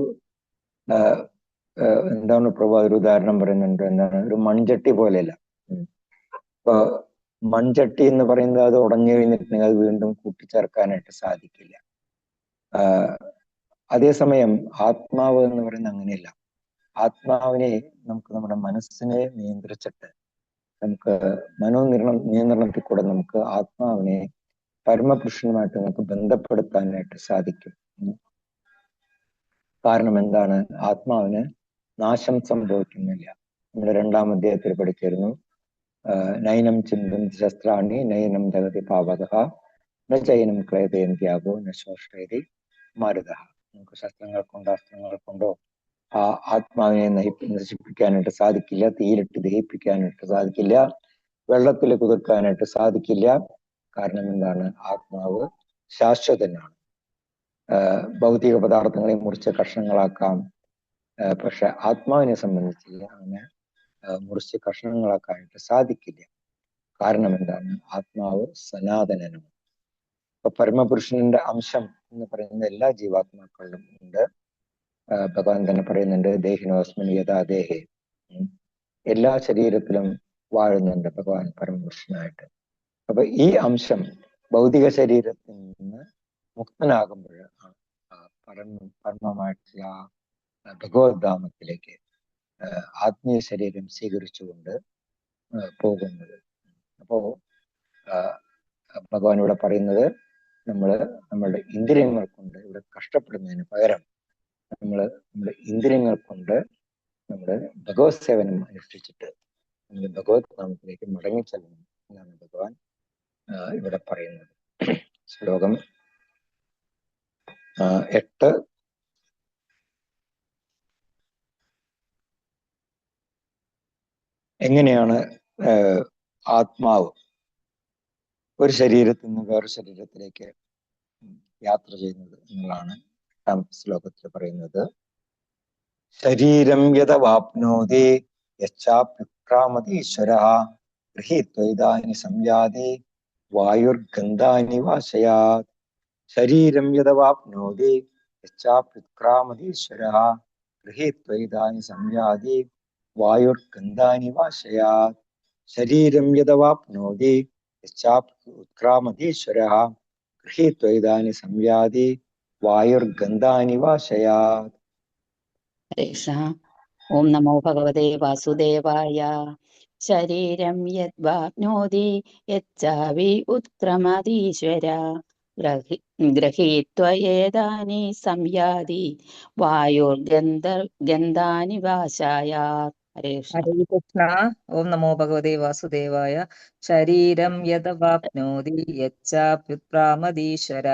എന്താണ് പ്രഭു ഒരു ഉദാഹരണം പറയുന്നുണ്ട്. എന്താണ്? ഒരു മൺചട്ടി പോലെയല്ല. ഇപ്പൊ മൺചട്ടി എന്ന് പറയുന്നത് അത് ഉടഞ്ഞു കഴിഞ്ഞിട്ടുണ്ടെങ്കിൽ അത് വീണ്ടും കൂട്ടിച്ചേർക്കാനായിട്ട് സാധിക്കില്ല. അതേസമയം ആത്മാവ് എന്ന് പറയുന്നത് അങ്ങനെയല്ല. ആത്മാവിനെ നമുക്ക് നമ്മുടെ മനസ്സിനെ നിയന്ത്രിച്ചിട്ട് നമുക്ക് നിയന്ത്രണത്തിൽ കൂടെ നമുക്ക് ആത്മാവിനെ പരമപുരുഷനുമായിട്ട് നമുക്ക് ബന്ധപ്പെടുത്താനായിട്ട് സാധിക്കും. കാരണം എന്താണ്? ആത്മാവിന് നാശം സംഭവിക്കുന്നില്ല. നമ്മുടെ 2-ാം അധ്യായത്തിൽ പഠിച്ചിരുന്നു. നൈനം ചിന്തം ശസ്ത്രാണി നൈനം ജഗതി പാവതഃ ന ചൈനം ക്ലേദയന്ത്യാഗോ ന ശോഷയതി മരുതഃ. നമുക്ക് ശസ്ത്രങ്ങൾ കൊണ്ടോ അസ്ത്രങ്ങൾ കൊണ്ടോ ആ ആത്മാവിനെ നശിപ്പിക്കാനായിട്ട് സാധിക്കില്ല. തീയിലിട്ട് ദഹിപ്പിക്കാനായിട്ട് സാധിക്കില്ല. വെള്ളത്തിൽ കുതിർക്കാനായിട്ട് സാധിക്കില്ല. കാരണം എന്താണ്? ആത്മാവ് ശാശ്വതനാണ്. ഭൗതിക പദാർത്ഥങ്ങളെ മുറിച്ച് കഷ്ണങ്ങളാക്കാം. പക്ഷെ ആത്മാവിനെ സംബന്ധിച്ച് അങ്ങനെ മുറിച്ച് കഷ്ണങ്ങളാക്കാനായിട്ട് സാധിക്കില്ല. കാരണം എന്താണ്? ആത്മാവ് സനാതനനാണ്. അപ്പൊ പരമപുരുഷന്റെ അംശം എന്ന് പറയുന്ന എല്ലാ ജീവാത്മാക്കളിലും ഉണ്ട്. ഭഗവാൻ തന്നെ പറയുന്നുണ്ട് ദേഹിനോസ്മിൻ യഥാ ദേഹേ. എല്ലാ ശരീരത്തിലും വാഴുന്നുണ്ട് ഭഗവാൻ പരമപുരുഷനായിട്ട്. അപ്പൊ ഈ അംശം ഭൗതിക ശരീരത്തിൽ നിന്ന് മുക്തനാകുമ്പോഴാണ് പരമമായിട്ടുള്ള ഭഗവദ്ധാമത്തിലേക്ക് ആത്മീയ ശരീരം സ്വീകരിച്ചുകൊണ്ട് പോകുന്നത്. അപ്പോ ഭഗവാൻ ഇവിടെ പറയുന്നത് നമ്മളുടെ ഇന്ദ്രിയങ്ങൾ കൊണ്ട് ഇവിടെ കഷ്ടപ്പെടുന്നതിന് പകരം നമ്മുടെ ഇന്ദ്രിയങ്ങൾ കൊണ്ട് നമ്മുടെ ഭഗവത് സേവനം അനുഷ്ഠിച്ചിട്ട് നമ്മുടെ ഭഗവത് നാമത്തിലേക്ക് മടങ്ങിച്ചെല്ലണം എന്നാണ് ഭഗവാൻ ഇവിടെ പറയുന്നത്. ശ്ലോകം 8. എങ്ങനെയാണ് ആത്മാവ് ഒരു ശരീരത്തിൽ നിന്ന് വേറെ ശരീരത്തിലേക്ക് യാത്ര ചെയ്യുന്നത് എന്നുള്ളതാണ് 8-ാമത്തെ ശ്ലോകത്തിൽ പറയുന്നത്. ശരീരം യദവാപ്നോതി യശ്ചാപ്യുക്രാമതി ഈശ്വരഃ ഗൃഹീത്വൈതാനി സംയാതി വായുർഗന്ധാനി വാശയാത്. ശരീരം യദവാപ്നോതി യശ്ചാപ്യുക്രാമതി ഈശ്വരഃ ഗൃഹീത്വൈതാനി സംയാതി വായുർഗന്ധാനി വാശയാത്. ശരീരം യദവാപ്നോതി യശ്ചാപ്യുക്രാമതീശ്വരഃ ഗൃഹീത്വൈതാനി സംയാതി വായുർഗന്ധാനി വാശയാത്. ഹരേ കൃഷ്ണ. ഓം നമോ ഭഗവതേ വാസുദേവായ. ശരീരം യദ്വാപ്നോതി യച്ഛാവി ഉത്ക്രമതീശ്വര ഗൃഹീത്വയേതാനി സംയാതി വായുർഗന്ധാനി വാശയാത്. ഹരേ കൃഷ്ണ. ഹരേ കൃഷ്ണ. ഓം നമോ ഭഗവതേ വാസുദേവായ. ശരീരം യദവാപ്നോതി യച്ഛാപ്യുത്ക്രാമതീശ്വര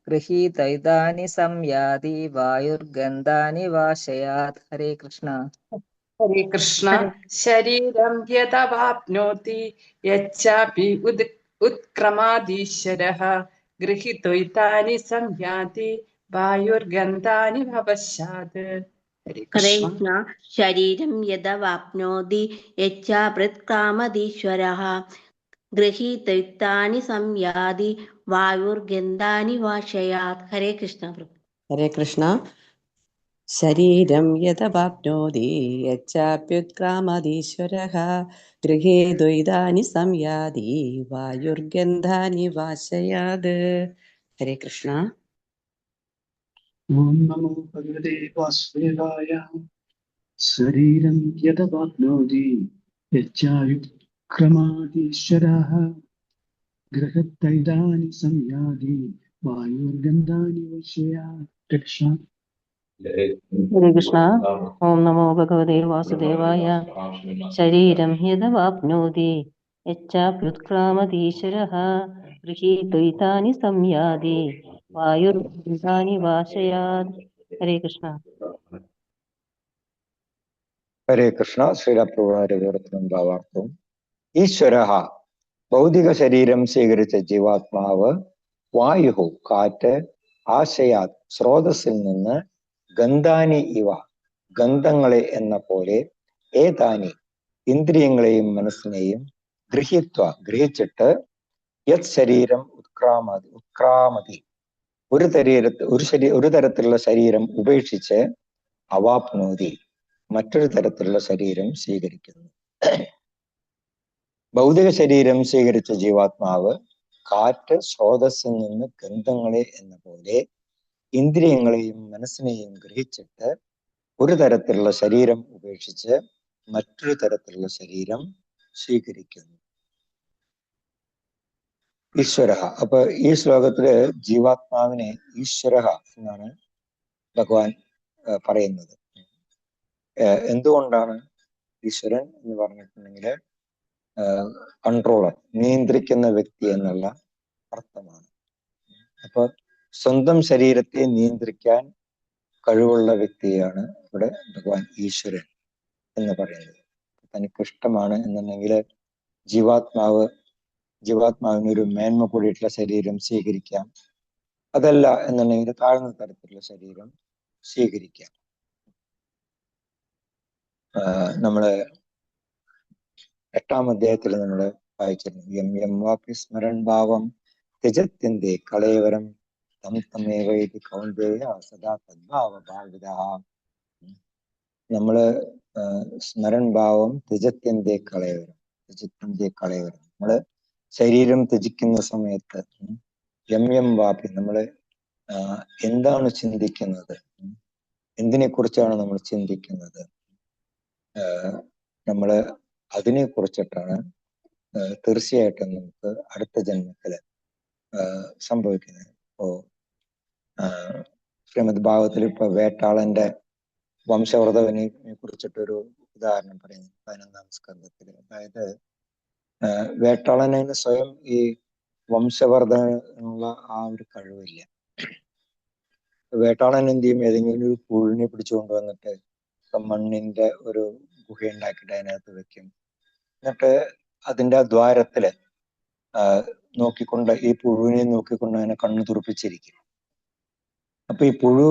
ഗൃഹീത്വൈതാനി സംയാതി വായുർഗന്ധാനി വാശയാത്. ഹരേ കൃഷ്ണ. ഹരേ കൃഷ്ണ. ശരീരം യദവാപ്നോതി യച്ഛാപി ഉത്ക്രമാദീശ്വരഃ ഗൃഹീത്വൈതാനി സംയാതി വായുർഗന്ധാനി വാശയാത്. ഹരേ ഹരേ കൃഷ്ണ. കൃഷ്ണ. ശരീരം യദവാപ്നോതി യച്ഛാപ്യുത്ക്രാമതീശ്വരഃ ഗൃഹീത്വൈതാനി സംയാതി വായുർഗന്ധാനി വാശയാത്. ഹരേ കൃഷ്ണ. ഹരേ കൃഷ്ണ. ശരീരം യഥവാപ്നോതി യച്ചാപ്യുത്ക്രാമതീശ്വരഃ ഗൃഹേ ദ്വൈതാനി സംയാതി വായുർഗന്ധാനി വാശയാത്. ഹരേ കൃഷ്ണ. ഓം നമോ ഭഗവതേ വാസുദേവായ. ശരീരം യഥവാപ്നോതി യച്ഛായുക്രമാദീശ്വരഃ ഗൃഹത്തൈതാനി സംയാതി വായുർഗന്ധാനി വശയാത്. കൃഷ്ണ. ഹരേ കൃഷ്ണ. ഓം നമോ ഭഗവതേ വാസുദേവായ. ശരീരം യഥവാപ്നോതി യച്ഛാപ്യുത്ക്രാമതീശ്വരഃ ഗൃഹീത്വൈതാനി സംയാതി വായുർഗന്ധാനി വാശയാത്. ഹരേ കൃഷ്ണ. ഹരേ കൃഷ്ണ. ശ്രീലപ്രഭുവിവർത്തനം ഭാവാർത്ഥം. ഈശ്വര ഭൗതിക ശരീരം സ്വീകരിച്ച ജീവാത്മാവ് വായു കാറ്റ് ആശയാത് സ്രോതസ്സിൽ നിന്ന് ഗന്ധാനി ഇവ ഗന്ധങ്ങളെ എന്ന പോലെ ഏതാനി ഇന്ദ്രിയങ്ങളെയും മനസ്സിനെയും ഗ്രഹിച്ചിട്ട് യത് ശരീരം ഉത്ക്രാമതി ഒരു തരത്തിലുള്ള ശരീരം ഉപേക്ഷിച്ച് അവാപ്നോതി മറ്റൊരു തരത്തിലുള്ള ശരീരം സ്വീകരിക്കുന്നു. ഭൗതിക ശരീരം സ്വീകരിച്ച ജീവാത്മാവ് കാറ്റ് സ്രോതസ്സിൽ നിന്ന് ഗന്ധങ്ങളെ എന്ന പോലെ ഇന്ദ്രിയങ്ങളെയും മനസ്സിനെയും ഗ്രഹിച്ചിട്ട് ഒരു തരത്തിലുള്ള ശരീരം ഉപേക്ഷിച്ച് മറ്റൊരു തരത്തിലുള്ള ശരീരം സ്വീകരിക്കുന്നു. ഈശ്വര. അപ്പൊ ഈ ശ്ലോകത്തില് ജീവാത്മാവിനെ ഈശ്വര എന്നാണ് ഭഗവാൻ പറയുന്നത്. എന്തുകൊണ്ടാണ് ഈശ്വരൻ എന്ന് പറഞ്ഞിട്ടുണ്ടെങ്കിൽ കൺട്രോളർ, നിയന്ത്രിക്കുന്ന വ്യക്തി എന്നുള്ള അർത്ഥമാണ്. അപ്പൊ സ്വന്തം ശരീരത്തെ നിയന്ത്രിക്കാൻ കഴിവുള്ള വ്യക്തിയാണ് ഇവിടെ ഭഗവാൻ ഈശ്വരൻ എന്ന് പറയുന്നത്. തനിക്ക് ഇഷ്ടമാണ് എന്നുണ്ടെങ്കിൽ ജീവാത്മാവിനൊരു മേന്മ കൂടിയിട്ടുള്ള ശരീരം സ്വീകരിക്കാം. അതല്ല എന്നുണ്ടെങ്കിൽ താഴ്ന്ന തരത്തിലുള്ള ശരീരം സ്വീകരിക്കാം. നമ്മള് 8-ാം അധ്യായത്തിൽ നമ്മൾ വായിച്ചിരുന്നു. യം യം വാപി സ്മരൺ ഭാവം ത്യജത്യന്തേ കളേവരം തം തമേവൈതി കൗന്ദേയ സദാ തദ്ഭാവ ഭാവിതഃ. നമ്മള് സ്മരൺ ഭാവം ത്യജത്യന്തേ കളേവരം നമ്മള് ശരീരം ത്യജിക്കുന്ന സമയത്ത് യം യം വാപി നമ്മള് എന്താണ് ചിന്തിക്കുന്നത്, എന്തിനെ കുറിച്ചാണ് നമ്മൾ ചിന്തിക്കുന്നത്, നമ്മള് അതിനെ കുറിച്ചിട്ടാണ് തീർച്ചയായിട്ടും നമുക്ക് അടുത്ത ജന്മത്തില് സംഭവിക്കുന്നത്. ഇപ്പോ ശ്രീമദ് ഭാഗവതത്തിൽ ഇപ്പൊ വേട്ടാളന്റെ വംശവ്രതവിനെ കുറിച്ചിട്ടൊരു ഉദാഹരണം പറയുന്നു 11-ാം സ്കന്ധത്തില്. അതായത് വേട്ടാളന് സ്വയം ഈ വംശവർദ്ധനുള്ള ആ ഒരു കഴിവില്ല. വേട്ടാളൻ എന്ത് ചെയ്യും, ഏതെങ്കിലും ഒരു പുഴുവിനെ പിടിച്ചു കൊണ്ടുവന്നിട്ട് മണ്ണിന്റെ ഒരു ഗുഹ ഉണ്ടാക്കിയിട്ട് അതിനകത്ത് വെക്കും. എന്നിട്ട് അതിന്റെ ദ്വാരത്തില് ഈ പുഴുവിനെ നോക്കിക്കൊണ്ട് അതിനെ കണ്ണു തുറപ്പിച്ചിരിക്കും. അപ്പൊ ഈ പുഴു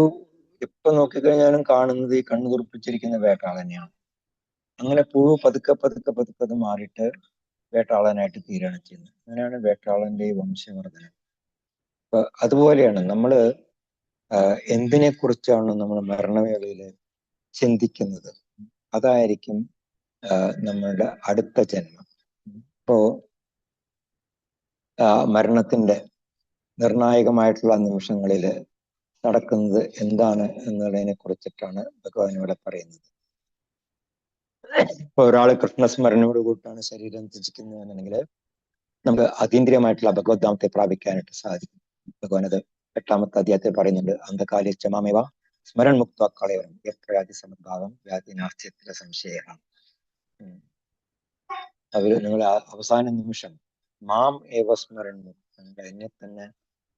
എപ്പോ നോക്കിക്കഴിഞ്ഞാലും കാണുന്നത് ഈ കണ്ണു തുറപ്പിച്ചിരിക്കുന്ന വേട്ടാളനെയാണ്. അങ്ങനെ പുഴു പതുക്കെ അത് മാറിയിട്ട് വേട്ടാളനായിട്ട് തീരുകയാണ് ചെയ്യുന്നത്. അങ്ങനെയാണ് വേട്ടാളന്റെ ഈ വംശവർദ്ധനം. അപ്പൊ അതുപോലെയാണ് നമ്മള് എന്തിനെ കുറിച്ചാണ് നമ്മൾ മരണവേളയില് ചിന്തിക്കുന്നത്, അതായിരിക്കും നമ്മളുടെ അടുത്ത ജന്മം. ഇപ്പോ മരണത്തിന്റെ നിർണായകമായിട്ടുള്ള നിമിഷങ്ങളില് നടക്കുന്നത് എന്താണ് എന്നുള്ളതിനെ കുറിച്ചിട്ടാണ് ഭഗവാൻ ഇവിടെ പറയുന്നത്. ഇപ്പൊ ഒരാള് കൃഷ്ണസ്മരണയോട് കൂട്ടാണ് ശരീരം ത്യജിക്കുന്നത് എന്നുണ്ടെങ്കിൽ നമുക്ക് അതീന്ദ്രിയമായിട്ടുള്ള ഭഗവദ്ധാമത്തെ പ്രാപിക്കാനായിട്ട് സാധിക്കും. ഭഗവാൻ അത് 8-ാമത്തെ അധ്യായത്തിൽ പറയുന്നുണ്ട്. അന്ധകാലി ചമാമേവ സ്മരൺ മുക്ത കളയവരം എത്രയാതി സമദ്ഭാവം വ്യാധി നാസ്ത്യത്തിലെ സംശയമാണ്. നിങ്ങൾ അവസാന നിമിഷം മാം ഏവ സ്മരൺ മുക്ത, എന്നെ തന്നെ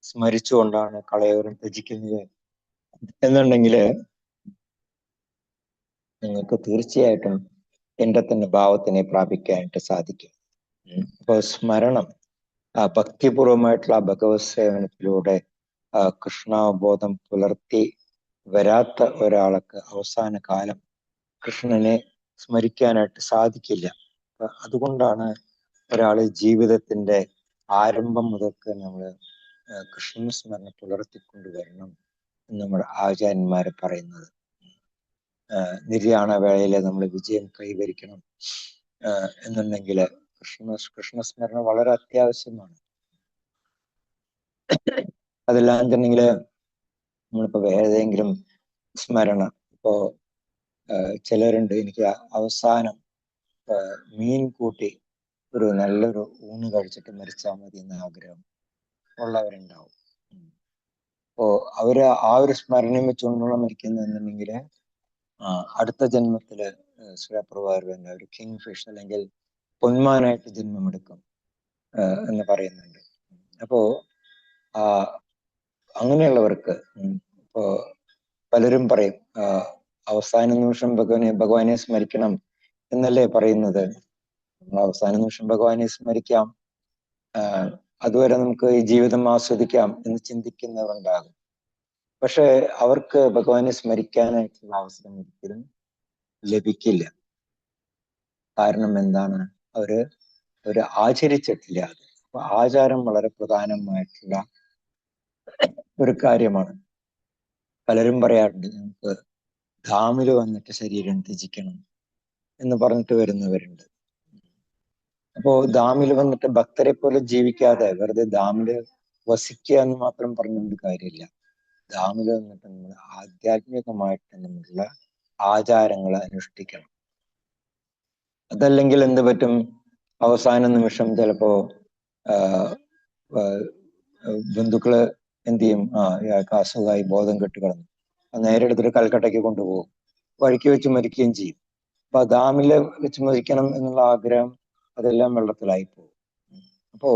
സ്മരിച്ചുകൊണ്ടാണ് കളയവരം ത്യജിക്കുന്നത് എന്നുണ്ടെങ്കിൽ നിങ്ങൾക്ക് തീർച്ചയായിട്ടും എന്റെ തന്നെ ഭാവത്തിനെ പ്രാപിക്കാനായിട്ട് സാധിക്കും. അപ്പൊ സ്മരണം, ഭക്തിപൂർവമായിട്ടുള്ള ഭഗവത് സേവനത്തിലൂടെ കൃഷ്ണാവബോധം പുലർത്തി വരാത്ത ഒരാൾക്ക് അവസാന കാലം കൃഷ്ണനെ സ്മരിക്കാനായിട്ട് സാധിക്കില്ല. അതുകൊണ്ടാണ് ഒരാള് ജീവിതത്തിന്റെ ആരംഭം മുതൽക്ക് നമ്മൾ കൃഷ്ണസ്മരണ പുലർത്തിക്കൊണ്ടുവരണം എന്ന് നമ്മുടെ ആചാര്യന്മാര് പറയുന്നത്. നിര്യാണ വേളയിൽ നമ്മൾ വിജയം കൈവരിക്കണം എന്നുണ്ടെങ്കിൽ കൃഷ്ണസ്മരണ വളരെ അത്യാവശ്യമാണ്. അതില്ലാന്നുണ്ടെങ്കിൽ നമ്മളിപ്പോ ഏതെങ്കിലും സ്മരണ, ഇപ്പോ ചിലരുണ്ട് എനിക്ക് അവസാനം മീൻ കൂട്ടി ഒരു നല്ലൊരു ഊണ് കഴിച്ചിട്ട് മരിച്ചാൽ മതി എന്ന ആഗ്രഹം ഉള്ളവരുണ്ടാവും. അപ്പോ അവര് ആ ഒരു സ്മരണയും വെച്ചുകൊണ്ടുള്ള മരിക്കുന്നുണ്ടെങ്കിൽ അടുത്ത ജന്മത്തില് സുരപ്രഭാകരൻ ഒരു കിങ് ഫിഷ് അല്ലെങ്കിൽ പൊന്മാനായിട്ട് ജന്മമെടുക്കും എന്ന് പറയുന്നുണ്ട്. അപ്പോ അങ്ങനെയുള്ളവർക്ക് ഇപ്പോ പലരും പറയും അവസാന നിമിഷം ഭഗവാനെ സ്മരിക്കണം എന്നല്ലേ പറയുന്നത്. അവസാന നിമിഷം ഭഗവാനെ സ്മരിക്കാം, അതുവരെ നമുക്ക് ഈ ജീവിതം ആസ്വദിക്കാം എന്ന് ചിന്തിക്കുന്നവരുണ്ടാകും. പക്ഷെ അവർക്ക് ഭഗവാനെ സ്മരിക്കാനായിട്ടുള്ള അവസരം ഒരിക്കലും ലഭിക്കില്ല. കാരണം എന്താണ്? അവര് ആചരിച്ചിട്ടില്ല. അപ്പൊ ആചാരം വളരെ പ്രധാനമായിട്ടുള്ള ഒരു കാര്യമാണ്. പലരും പറയാറുണ്ട് നമുക്ക് ധാമില് വന്നിട്ട് ശരീരം ത്യജിക്കണം എന്ന് പറഞ്ഞിട്ട് വരുന്നവരുണ്ട്. അപ്പോ ധാമിൽ വന്നിട്ട് ഭക്തരെ പോലെ ജീവിക്കാതെ വെറുതെ ധാമില് വസിക്കുക എന്ന് മാത്രം പറഞ്ഞുകൊണ്ട് കാര്യമില്ല. ധാമില് വന്നിട്ട് നമ്മൾ ആധ്യാത്മികമായിട്ട് നമ്മളുള്ള ആചാരങ്ങൾ അനുഷ്ഠിക്കണം. അതല്ലെങ്കിൽ എന്ത് പറ്റും? അവസാന നിമിഷം ചിലപ്പോ ബന്ധുക്കള് എന്ത് ചെയ്യും? ഇയാൾക്ക് അസുഖമായി ബോധം കെട്ട് കിടന്നു, നേരെ എടുത്തിട്ട് കൽക്കട്ടയ്ക്ക് കൊണ്ടുപോകും, വഴിക്ക് വെച്ച് മരിക്കുകയും ചെയ്യും. അപ്പൊ ധാമില് വെച്ച് മരിക്കണം എന്നുള്ള ആഗ്രഹം അതെല്ലാം വെള്ളത്തിലായി പോകും. അപ്പോ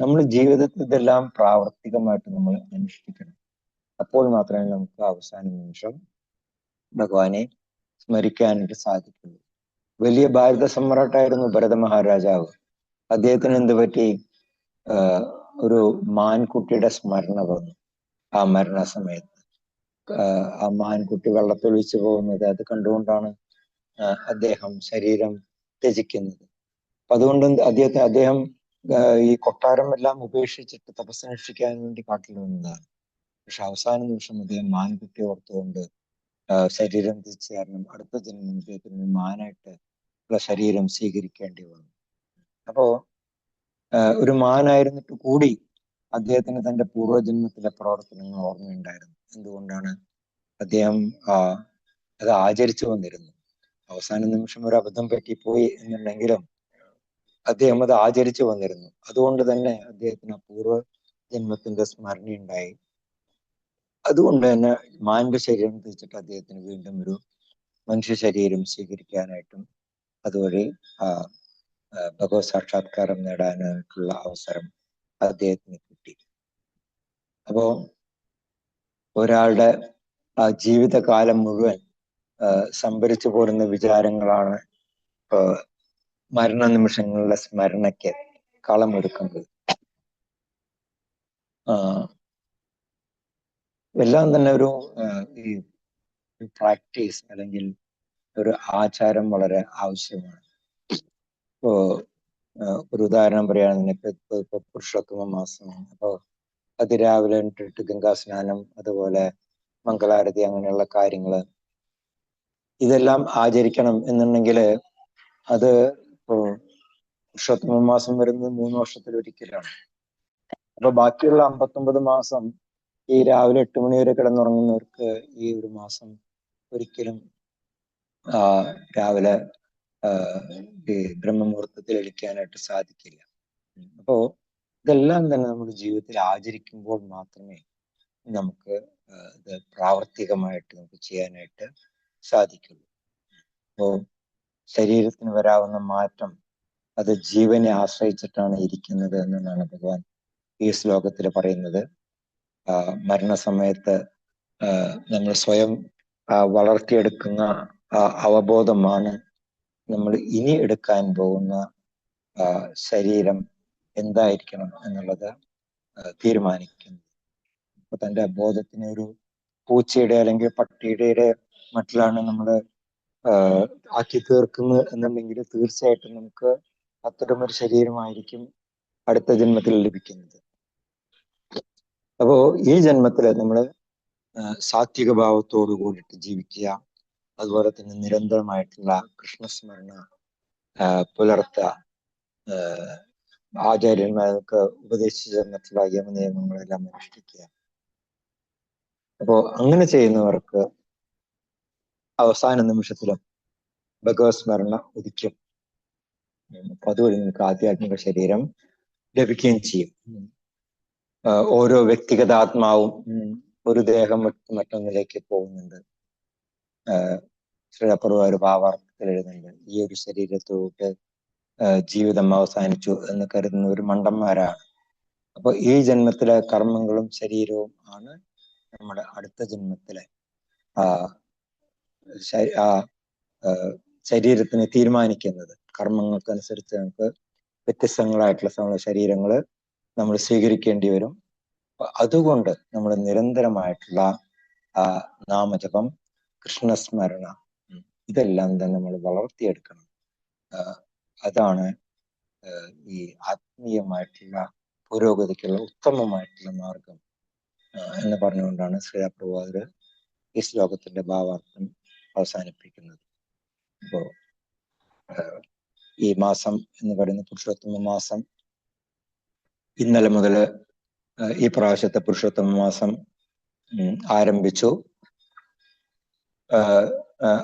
നമ്മൾ ജീവിതത്തിൽ ഇതെല്ലാം പ്രാവർത്തികമായിട്ട് നമ്മൾ അനുഷ്ഠിക്കണം. അപ്പോൾ മാത്രമേ നമുക്ക് അവസാന നിമിഷം ഭഗവാനെ സ്മരിക്കാനായിട്ട് സാധിക്കുള്ളൂ. വലിയ ഭാരത സമ്രാട്ടായിരുന്നു ഭരത മഹാരാജാവ്. അദ്ദേഹത്തിന് എന്ത് പറ്റി? ഒരു മാൻകുട്ടിയുടെ സ്മരണ വന്നു. ആ മരണസമയത്ത് ആ മാൻകുട്ടി വെള്ളത്തൊളിച്ചു പോകുന്നത് അത് കണ്ടുകൊണ്ടാണ് അദ്ദേഹം ശരീരം ത്യജിക്കുന്നത്. അതുകൊണ്ട് അദ്ദേഹം ഈ കൊട്ടാരം എല്ലാം ഉപേക്ഷിച്ചിട്ട് തപസ്സനുഷ്ഠിക്കാൻ വേണ്ടി കാട്ടിൽ വന്നതാണ്. പക്ഷെ അവസാന നിമിഷം അദ്ദേഹം മാൻകുട്ടി ഓർത്തുകൊണ്ട് ശരീരം ത്യജിച്ച കാരണം അടുത്ത ജന്മം അദ്ദേഹത്തിന് മാനായിട്ട് ഉള്ള ശരീരം സ്വീകരിക്കേണ്ടി വന്നു. അപ്പോ ഒരു മാനായിരുന്നിട്ട് കൂടി അദ്ദേഹത്തിന് തന്റെ പൂർവ്വജന്മത്തിലെ പ്രവർത്തനങ്ങൾ ഓർമ്മയുണ്ടായിരുന്നു. എന്തുകൊണ്ടാണ്? അദ്ദേഹം അത് ആചരിച്ചു വന്നിരുന്നു. അവസാന നിമിഷം ഒരു അബദ്ധം പറ്റിപ്പോയി എന്നുണ്ടെങ്കിലും അദ്ദേഹം അത് ആചരിച്ചു വന്നിരുന്നു. അതുകൊണ്ട് തന്നെ അദ്ദേഹത്തിന് പൂർവ്വ ജന്മത്തിന്റെ സ്മരണയുണ്ടായി. അതുകൊണ്ട് തന്നെ മാന്റെ ശരീരം ത്യജിച്ചിട്ട് അദ്ദേഹത്തിന് വീണ്ടും ഒരു മനുഷ്യ ശരീരം സ്വീകരിക്കാനായിട്ടും അതുവഴി ഭഗവത് സാക്ഷാത്കാരം നേടാനായിട്ടുള്ള അവസരം അദ്ദേഹത്തിന് കിട്ടി. അപ്പോ ഒരാളുടെ ജീവിതകാലം മുഴുവൻ സംഭരിച്ചു പോരുന്ന വിചാരങ്ങളാണ് മരണ നിമിഷങ്ങളുടെ സ്മരണയ്ക്ക് കളമൊരുക്കുന്നത്. എല്ലാം തന്നെ ഒരു ഈ പ്രാക്ടീസ് അല്ലെങ്കിൽ ഒരു ആചാരം വളരെ ആവശ്യമാണ്. ഇപ്പോ ഒരു ഉദാഹരണം പറയുകയാണെങ്കിൽ ഇപ്പൊ പുരുഷോത്തമ മാസമാണ്. അപ്പോ അതിരാവിലെ ഇട്ടിട്ട് ഗംഗാസ്നാനം, അതുപോലെ മംഗളാരതി, അങ്ങനെയുള്ള കാര്യങ്ങള് ഇതെല്ലാം ആചരിക്കണം എന്നുണ്ടെങ്കിൽ അത് ഇപ്പോ പുരുഷോത്തമ മാസം വരുന്നത് 3 വർഷത്തിലൊരിക്കലാണ്. അപ്പൊ ബാക്കിയുള്ള 59 മാസം ഈ രാവിലെ 8 മണി വരെ കിടന്നുറങ്ങുന്നവർക്ക് ഈ ഒരു മാസം ഒരിക്കലും രാവിലെ ഈ ബ്രഹ്മമുഹൂർത്തത്തിൽ എഴുക്കാനായിട്ട് സാധിക്കില്ല. അപ്പോ ഇതെല്ലാം തന്നെ നമ്മുടെ ജീവിതത്തിൽ ആചരിക്കുമ്പോൾ മാത്രമേ നമുക്ക് ഇത് പ്രാവർത്തികമായിട്ട് നമുക്ക് ചെയ്യാനായിട്ട് സാധിക്കുള്ളൂ. അപ്പോ ശരീരത്തിന് വരാവുന്ന മാറ്റം അത് ജീവനെ ആശ്രയിച്ചിട്ടാണ് ഇരിക്കുന്നത് എന്നാണ് ഭഗവാൻ ഈ ശ്ലോകത്തിൽ പറയുന്നത്. മരണസമയത്ത് നമ്മൾ സ്വയം വളർത്തിയെടുക്കുന്ന അവബോധമാണ് നമ്മൾ ഇനി എടുക്കാൻ പോകുന്ന ശരീരം എന്തായിരിക്കണം എന്നുള്ളത് തീരുമാനിക്കുന്നത്. അപ്പൊ തൻ്റെ ബോധത്തിനെ ഒരു പൂച്ചയുടെ അല്ലെങ്കിൽ പട്ടിയുടെ മട്ടിലാണ് നമ്മൾ ആക്കി തീർക്കുന്നത് എന്നുണ്ടെങ്കിൽ തീർച്ചയായിട്ടും നമുക്ക് അത്തരമൊരു ശരീരമായിരിക്കും അടുത്ത ജന്മത്തിൽ ലഭിക്കുന്നത്. അപ്പോ ഈ ജന്മത്തില് നമ്മൾ സാത്വിക ഭാവത്തോടു കൂടിയിട്ട് ജീവിക്കുക, അതുപോലെ തന്നെ നിരന്തരമായിട്ടുള്ള കൃഷ്ണസ്മരണ പുലർത്തുക, ആചാര്യന്മാർക്ക് ഉപദേശിച്ചു തന്നിട്ടുള്ള യമനിയമങ്ങളെല്ലാം അനുഷ്ഠിക്കുക. അപ്പോ അങ്ങനെ ചെയ്യുന്നവർക്ക് അവസാന നിമിഷത്തിലും ഭഗവത് സ്മരണ ഉദിക്കും. അപ്പൊ അതുവഴി നിങ്ങൾക്ക് ആധ്യാത്മിക ശരീരം ലഭിക്കുകയും ചെയ്യും. ഓരോ വ്യക്തിഗത ആത്മാവും ഒരു ദേഹം മറ്റൊന്നിലേക്ക് പോകുന്നുണ്ട്. ശ്രീപ്രഭുവാർ ഭാവാർത്ഥത്തിൽ എഴുതുന്നുണ്ട്, ഈ ഒരു ശരീരത്തോട്ട് ജീവിതം അവസാനിച്ചു എന്ന് കരുതുന്ന ഒരു മണ്ടന്മാരാണ്. അപ്പൊ ഈ ജന്മത്തിലെ കർമ്മങ്ങളും ശരീരവും ആണ് നമ്മുടെ അടുത്ത ജന്മത്തിലെ ശരീരത്തിനെ തീരുമാനിക്കുന്നത്. കർമ്മങ്ങൾക്കനുസരിച്ച് നമുക്ക് വ്യത്യസ്തങ്ങളായിട്ടുള്ള ശരീരങ്ങള് നമ്മൾ സ്വീകരിക്കേണ്ടി വരും. അതുകൊണ്ട് നമ്മൾ നിരന്തരമായിട്ടുള്ള നാമജപം, കൃഷ്ണസ്മരണ, ഇതെല്ലാം തന്നെ നമ്മൾ വളർത്തിയെടുക്കണം. അതാണ് ഈ ആത്മീയമായിട്ടുള്ള പുരോഗതിക്കുള്ള ഉത്തമമായിട്ടുള്ള മാർഗം എന്ന് പറഞ്ഞുകൊണ്ടാണ് ശ്രീപ്രഭുപാദർ ഈ ശ്ലോകത്തിന്റെ ഭാവാർത്ഥം അവസാനിപ്പിക്കുന്നത്. അപ്പോ ഈ മാസം എന്ന് പറയുന്ന പുരുഷോത്തമ മാസം ഇന്നലെ മുതൽ ഈ പ്രാവശ്യത്തെ പുരുഷോത്തമ മാസം ആരംഭിച്ചു.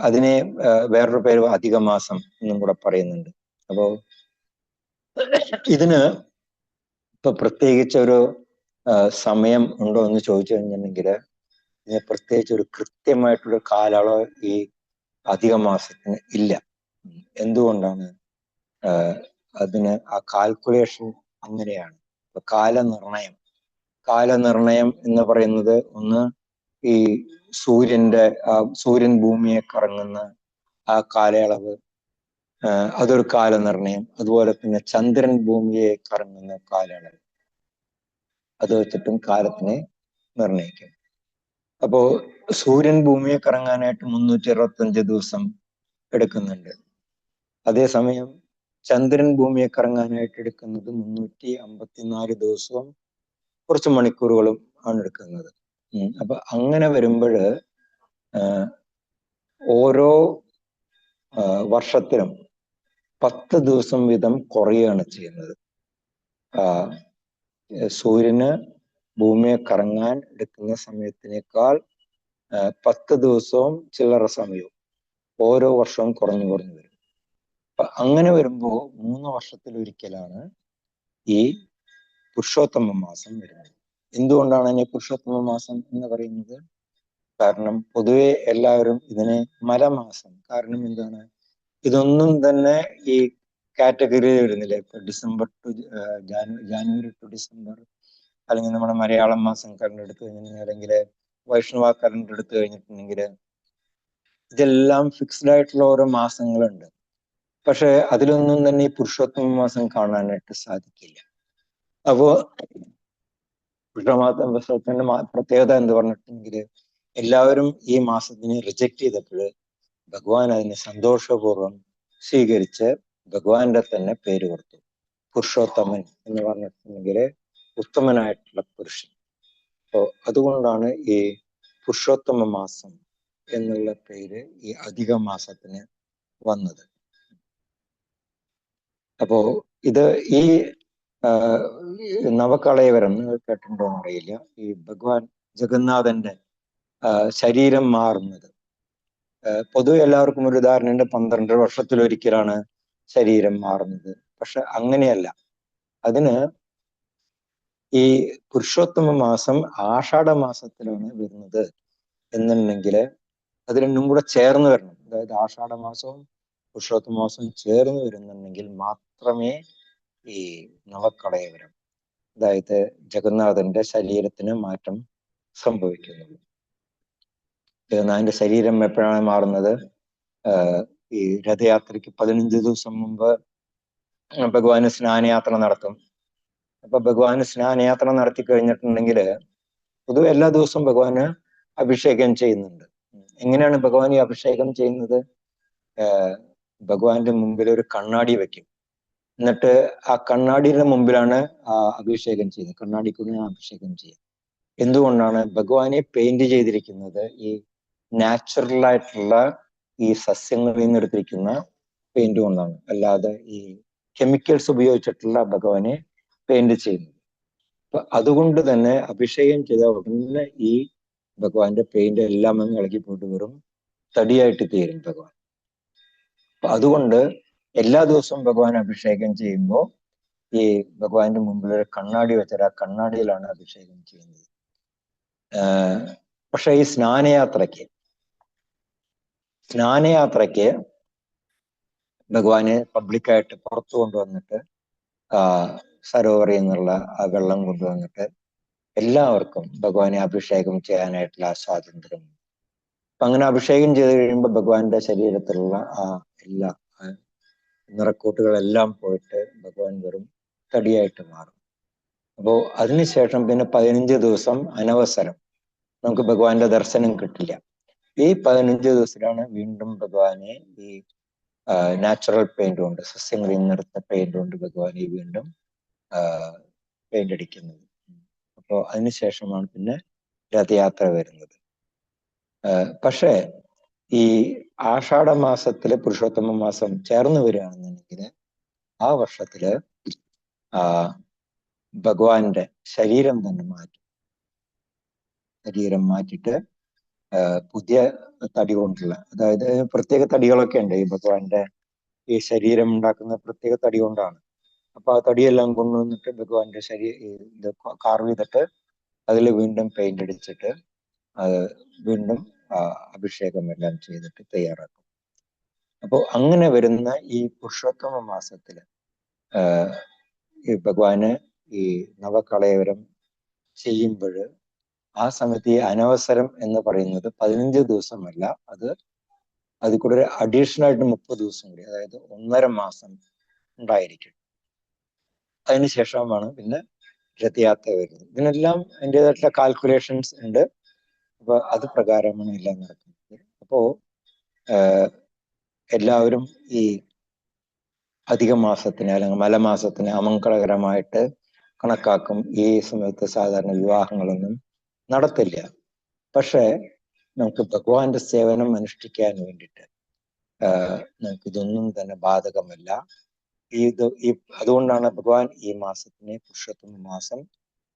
അതിനെ വേറൊരു പേര് അധിക മാസം എന്നും കൂടെ പറയുന്നുണ്ട്. അപ്പോ ഇതിന് ഇപ്പൊ പ്രത്യേകിച്ച് ഒരു സമയം ഉണ്ടോ എന്ന് ചോദിച്ചു കഴിഞ്ഞിട്ടുണ്ടെങ്കിൽ ഇതിന് പ്രത്യേകിച്ച് ഒരു കൃത്യമായിട്ടുള്ള കാലയളവ് ഈ അധിക മാസത്തിന് ഇല്ല. എന്തുകൊണ്ടാണ്? അതിന് ആ കാൽക്കുലേഷൻ അങ്ങനെയാണ്. ഇപ്പൊ കാലനിർണയം എന്ന് പറയുന്നത് ഒന്ന് ഈ സൂര്യൻ ഭൂമിയെ കറങ്ങുന്ന ആ കാലയളവ്, അതൊരു കാലനിർണയം. അതുപോലെ തന്നെ ചന്ദ്രൻ ഭൂമിയെ കറങ്ങുന്ന കാലയളവ്, അത് വെച്ചിട്ടും കാലത്തിനെ നിർണയിക്കും. അപ്പോ സൂര്യൻ ഭൂമിയെ കറങ്ങാനായിട്ട് 365 ദിവസം എടുക്കുന്നുണ്ട്. അതേസമയം ചന്ദ്രൻ ഭൂമിയെ കറങ്ങാനായിട്ട് എടുക്കുന്നത് 354 ദിവസവും കുറച്ച് മണിക്കൂറുകളും ആണ് എടുക്കുന്നത്. അപ്പൊ അങ്ങനെ വരുമ്പോൾ ഓരോ വർഷത്തിലും 10 ദിവസം വീതം കുറയുകയാണ് ചെയ്യുന്നത്. സൂര്യന് ഭൂമിയെ കറങ്ങാൻ എടുക്കുന്ന സമയത്തിനേക്കാൾ 10 ദിവസവും ചില്ലറ സമയവും ഓരോ വർഷവും കുറഞ്ഞു വരും. അപ്പൊ അങ്ങനെ വരുമ്പോൾ 3 വർഷത്തിലൊരിക്കലാണ് ഈ പുരുഷോത്തമ മാസം വരുന്നത്. എന്തുകൊണ്ടാണ് അതിനെ പുരുഷോത്തമ മാസം എന്ന് പറയുന്നത്? കാരണം പൊതുവെ എല്ലാവരും ഇതിനെ മലമാസം, കാരണം എന്താണ്, ഇതൊന്നും തന്നെ ഈ കാറ്റഗറിയിൽ വരുന്നില്ല. ഇപ്പൊ December to January to December, അല്ലെങ്കിൽ നമ്മുടെ മലയാളം മാസം കലണ്ടർ എടുത്തു കഴിഞ്ഞിട്ടുണ്ടെങ്കിൽ, അല്ലെങ്കിൽ വൈഷ്ണവ കലണ്ടർ എടുത്തു കഴിഞ്ഞിട്ടുണ്ടെങ്കിൽ, ഇതെല്ലാം ഫിക്സ്ഡ് ആയിട്ടുള്ള ഓരോ മാസങ്ങളുണ്ട്. പക്ഷെ അതിലൊന്നും തന്നെ ഈ പുരുഷോത്തമ മാസം കാണാനായിട്ട് സാധിക്കില്ല. അപ്പോ പുരുഷമാസത്തിന്റെ പ്രത്യേകത എന്ന് പറഞ്ഞിട്ടുണ്ടെങ്കിൽ, എല്ലാവരും ഈ മാസത്തിനെ റിജക്ട് ചെയ്തപ്പോൾ ഭഗവാൻ അതിനെ സന്തോഷപൂർവ്വം സ്വീകരിച്ച് ഭഗവാന്റെ തന്നെ പേര് കൊടുത്തു. പുരുഷോത്തമൻ എന്ന് പറഞ്ഞിട്ടുണ്ടെങ്കിൽ ഉത്തമനായിട്ടുള്ള പുരുഷൻ. അപ്പോ അതുകൊണ്ടാണ് ഈ പുരുഷോത്തമ മാസം എന്നുള്ള പേര് ഈ അധിക മാസത്തിന് വന്നത്. അപ്പോ ഇത് ഈ നവകളയവരം നിങ്ങൾ കേട്ടിട്ടുണ്ടോ എന്നറിയില്ല. ഈ ഭഗവാൻ ജഗന്നാഥന്റെ ശരീരം മാറുന്നത് പൊതുവെ എല്ലാവർക്കും ഒരു ഉദാഹരണമുണ്ട്. 12 വർഷത്തിലൊരിക്കലാണ് ശരീരം മാറുന്നത്. പക്ഷെ അങ്ങനെയല്ല. അതിന് ഈ പുരുഷോത്തമ മാസം ആഷാഢ മാസത്തിലാണ് വരുന്നത് എന്നുണ്ടെങ്കിൽ അത് രണ്ടും കൂടെ ചേർന്ന് വരണം. അതായത് ആഷാഢ മാസവും പുരുഷോത്തമ മാസവും ചേർന്ന് വരുന്നുണ്ടെങ്കിൽ മാത്രമേ ഈ നവകളയവരം, അതായത് ജഗന്നാഥന്റെ ശരീരത്തിന് മാറ്റം സംഭവിക്കുന്നുള്ളൂ. ജഗന്നാഥന്റെ ശരീരം എപ്പോഴാണ് മാറുന്നത്? ഈ രഥയാത്രയ്ക്ക് 15 ദിവസം മുമ്പ് ഭഗവാന് സ്നാനയാത്ര നടത്തും. അപ്പൊ ഭഗവാന് സ്നാനയാത്ര നടത്തി കഴിഞ്ഞിട്ടുണ്ടെങ്കിൽ പൊതുവെ എല്ലാ ദിവസവും ഭഗവാന് അഭിഷേകം ചെയ്യുന്നുണ്ട്. എങ്ങനെയാണ് ഭഗവാൻ ഈ അഭിഷേകം ചെയ്യുന്നത്? ഭഗവാന്റെ മുമ്പിൽ ഒരു കണ്ണാടി വെക്കും. എന്നിട്ട് ആ കണ്ണാടിയുടെ മുമ്പിലാണ് അഭിഷേകം ചെയ്യുന്നത്. കണ്ണാടിക്കുള്ളിൽ അഭിഷേകം ചെയ്യുക. എന്തുകൊണ്ടാണ്? ഭഗവാനെ പെയിന്റ് ചെയ്തിരിക്കുന്നത് ഈ നാച്ചുറൽ ആയിട്ടുള്ള ഈ സസ്യങ്ങളിൽ നിന്ന് എടുത്തിരിക്കുന്ന പെയിന്റ് കൊണ്ടാണ്, അല്ലാതെ ഈ കെമിക്കൽസ് ഉപയോഗിച്ചിട്ടുള്ള ഭഗവാനെ പെയിന്റ് ചെയ്യുന്നത്. അപ്പൊ അതുകൊണ്ട് തന്നെ അഭിഷേകം ചെയ്ത ഉടനെ ഈ ഭഗവാന്റെ പെയിന്റ് എല്ലാം അങ്ങ് ഇളകിപ്പോയിട്ട് വെറും തടിയായിട്ട് തീരും ഭഗവാൻ. അപ്പൊ അതുകൊണ്ട് എല്ലാ ദിവസവും ഭഗവാൻ അഭിഷേകം ചെയ്യുമ്പോൾ ഈ ഭഗവാന്റെ മുമ്പിൽ ഒരു കണ്ണാടി വെച്ചാൽ ആ കണ്ണാടിയിലാണ് അഭിഷേകം ചെയ്യുന്നത്. പക്ഷെ ഈ സ്നാനയാത്രയ്ക്ക് ഭഗവാനെ പബ്ലിക്കായിട്ട് പുറത്തു കൊണ്ടുവന്നിട്ട് സരോവറിൽ നിന്നുള്ള ആ വെള്ളം കൊണ്ടുവന്നിട്ട് എല്ലാവർക്കും ഭഗവാനെ അഭിഷേകം ചെയ്യാനായിട്ടുള്ള ആ സ്വാതന്ത്ര്യം. അപ്പൊ അങ്ങനെ അഭിഷേകം ചെയ്ത് കഴിയുമ്പോൾ ഭഗവാന്റെ ശരീരത്തിലുള്ള ആ എല്ലാ നിറക്കൂട്ടുകളെല്ലാം പോയിട്ട് ഭഗവാൻ വെറും തടിയായിട്ട് മാറും. അപ്പോ അതിനുശേഷം പിന്നെ 15 ദിവസം അനവസരം നമുക്ക് ഭഗവാന്റെ ദർശനം കിട്ടില്ല. ഈ 15 ദിവസത്തിലാണ് വീണ്ടും ഭഗവാനെ ഈ നാച്ചുറൽ പെയിന്റ് കൊണ്ട്, സസ്യങ്ങളിൽ നിന്നെടുത്ത പെയിന്റ് കൊണ്ട് ഭഗവാനെ വീണ്ടും പെയിന്റ് അടിക്കുന്നത്. അപ്പോൾ അതിനുശേഷമാണ് പിന്നെ രഥയാത്ര വരുന്നത്. പക്ഷേ ഈ ആഷാഢമാസത്തില് പുരുഷോത്തമ മാസം ചേർന്ന് വരികയാണെന്നുണ്ടെങ്കിൽ ആ വർഷത്തില് ഭഗവാന്റെ ശരീരം തന്നെ മാറ്റും. ശരീരം മാറ്റിയിട്ട് പുതിയ തടി കൊണ്ടുള്ള, അതായത് പ്രത്യേക തടികളൊക്കെ ഉണ്ട് ഈ ഭഗവാന്റെ ഈ ശരീരം ഉണ്ടാക്കുന്ന പ്രത്യേക തടി കൊണ്ടാണ്. അപ്പൊ ആ തടിയെല്ലാം കൊണ്ടുവന്നിട്ട് ഭഗവാന്റെ ഇത് കാർവ് ചെയ്തിട്ട് അതിൽ വീണ്ടും പെയിന്റ് അടിച്ചിട്ട് അത് വീണ്ടും അഭിഷേകം എല്ലാം ചെയ്തിട്ട് തയ്യാറാക്കും. അപ്പോൾ അങ്ങനെ വരുന്ന ഈ പുരുഷോത്തമ മാസത്തില് ഈ ഭഗവാന് ഈ നവകളയവരം ചെയ്യുമ്പോൾ ആ സമയത്ത് ഈ അനവസരം എന്ന് പറയുന്നത് 15 ദിവസമല്ല, അതിൽ കൂടെ ഒരു അഡീഷണൽ ആയിട്ട് 30 ദിവസം കൂടി, അതായത് 1.5 മാസം ഉണ്ടായിരിക്കും. അതിനുശേഷമാണ് പിന്നെ രഥയാത്ര വരുന്നത്. ഇതിനെല്ലാം അതിൻ്റെതായിട്ടുള്ള കാൽക്കുലേഷൻസ് ഉണ്ട്. അപ്പൊ അത് പ്രകാരമാണ് എല്ലാം നടക്കുന്നത്. അപ്പോ എല്ലാവരും ഈ അധിക മാസത്തിന് അല്ലെങ്കിൽ മലമാസത്തിന് അമംഗളകരമായിട്ട് കണക്കാക്കും. ഈ സമയത്ത് സാധാരണ വിവാഹങ്ങളൊന്നും നടത്തില്ല. പക്ഷെ നമുക്ക് ഭഗവാന്റെ സേവനം അനുഷ്ഠിക്കാൻ വേണ്ടിയിട്ട് നമുക്ക് ഇതൊന്നും തന്നെ ബാധകമല്ല. അതുകൊണ്ടാണ് ഭഗവാൻ ഈ മാസത്തിനെ പുരുഷോത്തമ മാസം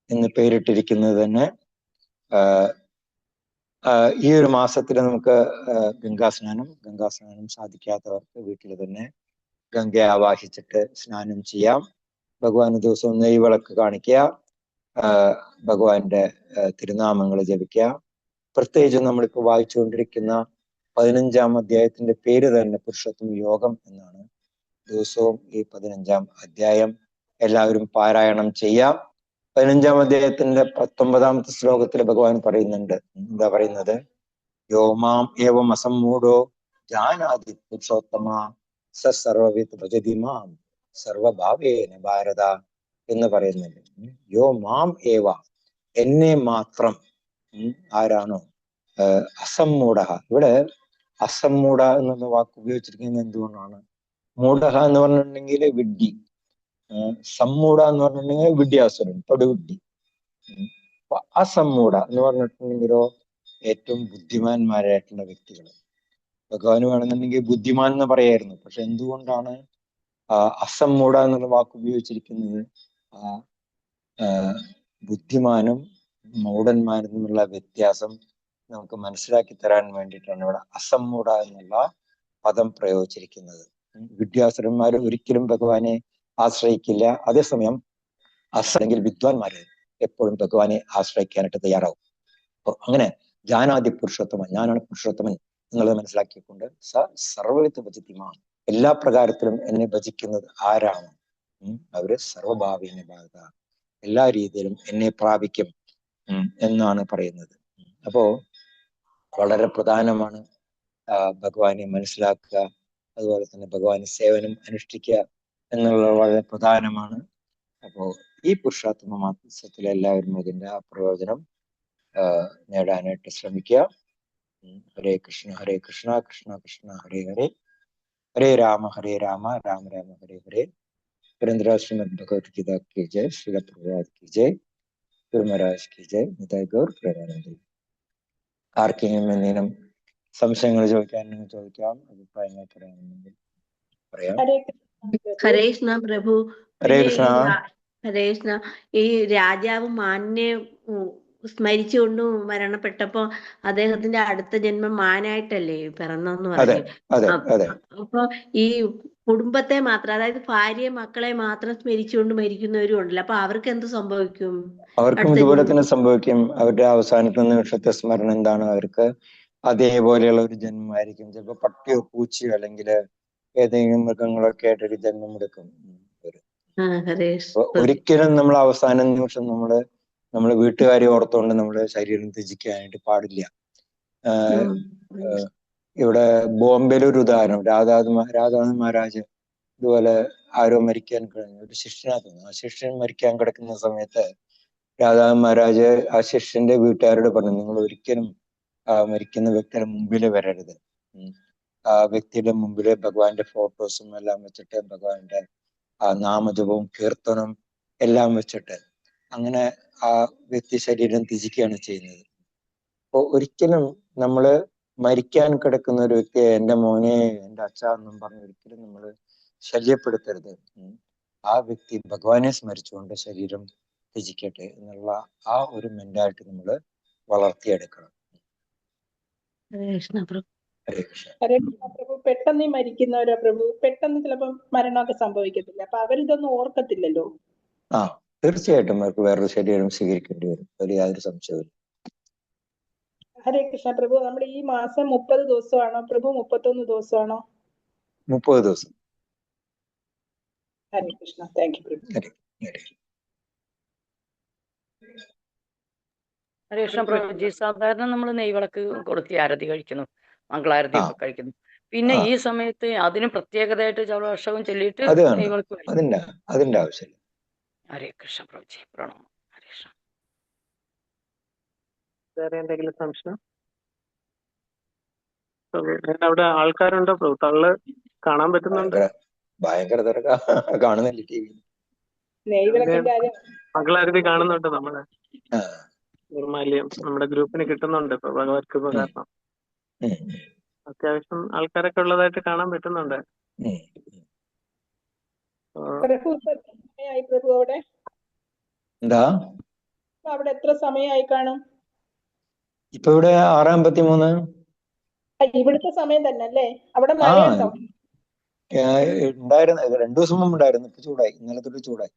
എന്ന് പേരിട്ടിരിക്കുന്നത് തന്നെ. ഈ ഒരു മാസത്തിൽ നമുക്ക് ഗംഗാസ്നാനം സാധിക്കാത്തവർക്ക് വീട്ടിൽ തന്നെ ഗംഗ ആവാഹിച്ചിട്ട് സ്നാനം ചെയ്യാം. ഭഗവാന് ദിവസവും നെയ്വിളക്ക് കാണിക്കുക, ഭഗവാന്റെ തിരുനാമങ്ങൾ ജപിക്കുക. പ്രത്യേകിച്ച് നമ്മളിപ്പോൾ വായിച്ചുകൊണ്ടിരിക്കുന്ന 15-ാം അധ്യായത്തിന്റെ പേര് തന്നെ പുരുഷോത്തമ യോഗം എന്നാണ്. ദിവസവും ഈ 15-ാം അധ്യായം എല്ലാവരും പാരായണം ചെയ്യാം. 15-ാം അധ്യായത്തിന്റെ 19-ാമത്തെ ശ്ലോകത്തിൽ ഭഗവാൻ പറയുന്നുണ്ട്, എന്താ പറയുന്നത്? യോമാം ഏവം അസമ്മൂഢോ ജാനാതി പുരുഷോത്തമ സർവവിത് ഭജതി മാം സർവഭാവേന ഭാരത എന്ന് പറയുന്നുണ്ട്. യോ മാം ഏവ, എന്നെ മാത്രം. ആരാണോ അസമ്മൂഢ, ഇവിടെ അസമ്മൂഢ എന്നുള്ള വാക്ക് ഉപയോഗിച്ചിരിക്കുന്നത് എന്തുകൊണ്ടാണ്? മൂഢ എന്ന് പറഞ്ഞിട്ടുണ്ടെങ്കിൽ വിഡ്ഢി, സമ്മൂഢ എന്ന് പറഞ്ഞിട്ടുണ്ടെങ്കിൽ വിഡ്ഢിയാസുരൻ, പടുവിഡ്ഢി. അസമ്മൂഢ എന്ന് പറഞ്ഞിട്ടുണ്ടെങ്കിലോ ഏറ്റവും ബുദ്ധിമാന്മാരായിട്ടുള്ള വ്യക്തികൾ. ഭഗവാന് വേണമെന്നുണ്ടെങ്കിൽ ബുദ്ധിമാൻ എന്ന് പറയായിരുന്നു. പക്ഷെ എന്തുകൊണ്ടാണ് അസമ്മൂഢ എന്നുള്ള വാക്ക് ഉപയോഗിച്ചിരിക്കുന്നത്? ബുദ്ധിമാനും മൂഢന്മാരും തമ്മിലുള്ള വ്യത്യാസം നമുക്ക് മനസ്സിലാക്കി തരാൻ വേണ്ടിയിട്ടാണ് ഇവിടെ അസമ്മൂഢ എന്നുള്ള പദം പ്രയോഗിച്ചിരിക്കുന്നത്. വിദ്യാസുരന്മാർ ഒരിക്കലും ഭഗവാനെ ആശ്രയിക്കില്ല. അതേസമയം അല്ലെങ്കിൽ വിദ്വാൻമാര് എപ്പോഴും ഭഗവാനെ ആശ്രയിക്കാനായിട്ട് തയ്യാറാവും. അപ്പൊ അങ്ങനെ ജാനാദി പുരുഷോത്തമൻ, ഞാനാണ് പുരുഷോത്തമൻ എന്നുള്ളത് മനസ്സിലാക്കിക്കൊണ്ട് സർവവിധ ഭജതിമാൻ, എല്ലാ പ്രകാരത്തിലും എന്നെ ഭജിക്കുന്നത് ആരാണ്? അവര് സർവഭാവേന ഭാഗത, എല്ലാ രീതിയിലും എന്നെ പ്രാപിക്കും എന്നാണ് പറയുന്നത്. അപ്പോ വളരെ പ്രധാനമാണ് ഭഗവാനെ മനസ്സിലാക്കുക, അതുപോലെ തന്നെ ഭഗവാന് സേവനം അനുഷ്ഠിക്കുക എന്നുള്ളത് വളരെ പ്രധാനമാണ്. അപ്പോ ഈ പുരുഷോത്തമ മാസത്തിൽ എല്ലാവരും അതിന്റെ ആ പ്രയോജനം നേടാനായിട്ട് ശ്രമിക്കുക. ഹരേ കൃഷ്ണ കൃഷ്ണ കൃഷ്ണ ഹരേ ഹരേ, ഹരേ രാമ രാമ രാമ ഹരേ ഹരേ. पुरंदरा श्रीमद भगवत गीता की जय, श्रील प्रभुपाद की जय, गुरु महाराज की जय, निताय गौर प्रेमानंद. कार्तिकेय में സംശയങ്ങൾ ചോദിക്കാനുണ്ടെങ്കിൽ ചോദിക്കാം, അഭിപ്രായങ്ങൾ പറയാനുണ്ടെങ്കിൽ പറയാം. ഹരേ ഹരേ കൃഷ്ണ പ്രഭു. കൃഷ്ണ പ്രഭു. ഹരേ പിന്നെ കൃഷ്ണ. ഹരേ കൃഷ്ണ, ഈ രാജാവ് മാനിനെ സ്മരിച്ചുകൊണ്ട് മരണപ്പെട്ടപ്പോ അദ്ദേഹത്തിന്റെ അടുത്ത ജന്മം മാനായിട്ടല്ലേ പിറന്നെന്ന് അതെ പറഞ്ഞു. അതെ അതെ. അപ്പൊ ഈ കുടുംബത്തെ മാത്രം, അതായത് ഭാര്യയെ മക്കളെ മാത്രം സ്മരിച്ചുകൊണ്ട് മരിക്കുന്നവരും ഉണ്ടല്ലോ, അപ്പൊ അവർക്ക് എന്ത് സംഭവിക്കും? അവർക്കും ഇതുപോലെ തന്നെ സംഭവിക്കും. അവരുടെ അവസാനത്തെ നിമിഷത്തെ സ്മരണ എന്താണ്, അവർക്ക് അതേപോലെയുള്ള ഒരു ജന്മമായിരിക്കും. ചിലപ്പോൾ പട്ടിയോ പൂച്ചയോ അല്ലെങ്കിൽ ഏതെങ്കിലും മൃഗങ്ങളൊക്കെ ആയിട്ടൊരു ജന്മം എടുക്കും. ഒരിക്കലും നമ്മൾ അവസാന നിമിഷം നമ്മള് വീട്ടുകാരെ ഓർത്തുകൊണ്ട് നമ്മുടെ ശരീരം ത്യജിക്കാനായിട്ട് പാടില്ല. ഇവിടെ ബോംബെയിലെ ഒരു ഉദാഹരണം, രാധാ മഹാരാജ് ഇതുപോലെ ആരോ മരിക്കാൻ കഴിഞ്ഞു, ഒരു ശിഷ്യനായിരുന്നു. ആ ശിഷ്യൻ മരിക്കാൻ കിടക്കുന്ന സമയത്ത് രാധാ മഹാരാജ് ആ ശിഷ്യന്റെ വീട്ടുകാരോട് പറഞ്ഞു, നിങ്ങൾ ഒരിക്കലും മരിക്കുന്ന വ്യക്തിയുടെ മുമ്പിൽ വരരുത്. ആ വ്യക്തിയുടെ മുമ്പില് ഭഗവാന്റെ ഫോട്ടോസും എല്ലാം വെച്ചിട്ട്, ഭഗവാന്റെ നാമജപവും കീർത്തനവും എല്ലാം വെച്ചിട്ട് അങ്ങനെ ആ വ്യക്തി ശരീരം ത്യജിക്കുകയാണ് ചെയ്യുന്നത്. അപ്പോൾ ഒരിക്കലും നമ്മള് മരിക്കാൻ കിടക്കുന്ന ഒരു വ്യക്തിയെ എന്റെ മോനെ, എന്റെ അച്ഛ എന്നും പറഞ്ഞ് ഒരിക്കലും നമ്മൾ ശല്യപ്പെടുത്തരുത്. ആ വ്യക്തി ഭഗവാനെ സ്മരിച്ചുകൊണ്ട് ശരീരം ത്യജിക്കട്ടെ എന്നുള്ള ആ ഒരു മെന്റാലിറ്റി നമ്മൾ വളർത്തിയെടുക്കണം. ഹരേ കൃഷ്ണ പ്രഭു. ഹരേ കൃഷ്ണ. ഹരേ കൃഷ്ണ പ്രഭു. പെട്ടെന്ന് ഈ മരിക്കുന്നവരോ പ്രഭു, പെട്ടെന്ന് ചിലപ്പോൾ മരണമൊക്കെ സംഭവിക്കത്തില്ല, അപ്പൊ അവരിതൊന്നും ഓർക്കത്തില്ലല്ലോ. തീർച്ചയായിട്ടും അവർക്ക് വേറൊരു ശരീരം സ്വീകരിക്കേണ്ടി വരും, അതിൽ യാതൊരു സംശയവും. ഹരേ കൃഷ്ണ പ്രഭു. നമ്മുടെ ഈ മാസം 30 ദിവസമാണോ പ്രഭു, 31 ദിവസമാണോ? 30 ദിവസം. ഹരേ കൃഷ്ണ. താങ്ക് യു പ്രഭു. ഹരേ കൃഷ്ണ പ്രഭുജി, സാധാരണ നമ്മൾ നെയ്വിളക്ക് കൊടുത്തി ആരതി കഴിക്കുന്നു, മംഗളാരതി ഒക്കെ കഴിക്കുന്നു. പിന്നെ ഈ സമയത്ത് അതിന് പ്രത്യേകതയായിട്ട് ജലവർഷവും ചൊല്ലിയിട്ട് നെയ്വിളക്ക് അതിന്റെ ആവശ്യമില്ല. ഹരേ കൃഷ്ണ പ്രഭുജി, പ്രണാമം. ഹരേ കൃഷ്ണ. വേറെ എന്തെങ്കിലും സംശയം? അവിടെ ആൾക്കാരുണ്ടോ പ്രഭു? തള്ള് കാണാൻ പറ്റുന്നുണ്ട്? ഭയങ്കര തിരക്കാ, കാണുന്നില്ല ടി വി. മംഗളാരതി കാണുന്നുണ്ട്. നമ്മള് നിർമാല്യം നമ്മുടെ ഗ്രൂപ്പിന് കിട്ടുന്നുണ്ട് ഇപ്പൊ, ഭഗവത് കൃപ കാരണം. അത്യാവശ്യം ആൾക്കാരൊക്കെ ഉള്ളതായിട്ട് കാണാൻ പറ്റുന്നുണ്ട്. പ്രഭു അവിടെ എന്താ അവിടെ എത്ര സമയമായി കാണും? ഇപ്പൊ ഇവിടെ 6:53. ഇവിടുത്തെ സമയം തന്നെ അല്ലേ? അവിടെ മഴയുണ്ടോ? ഉണ്ടായിരുന്നു, 2 ദിവസം മുമ്പ് ഉണ്ടായിരുന്നു. ഇപ്പൊ ചൂടായി, ഇന്നലെ തൊട്ട് ചൂടായി.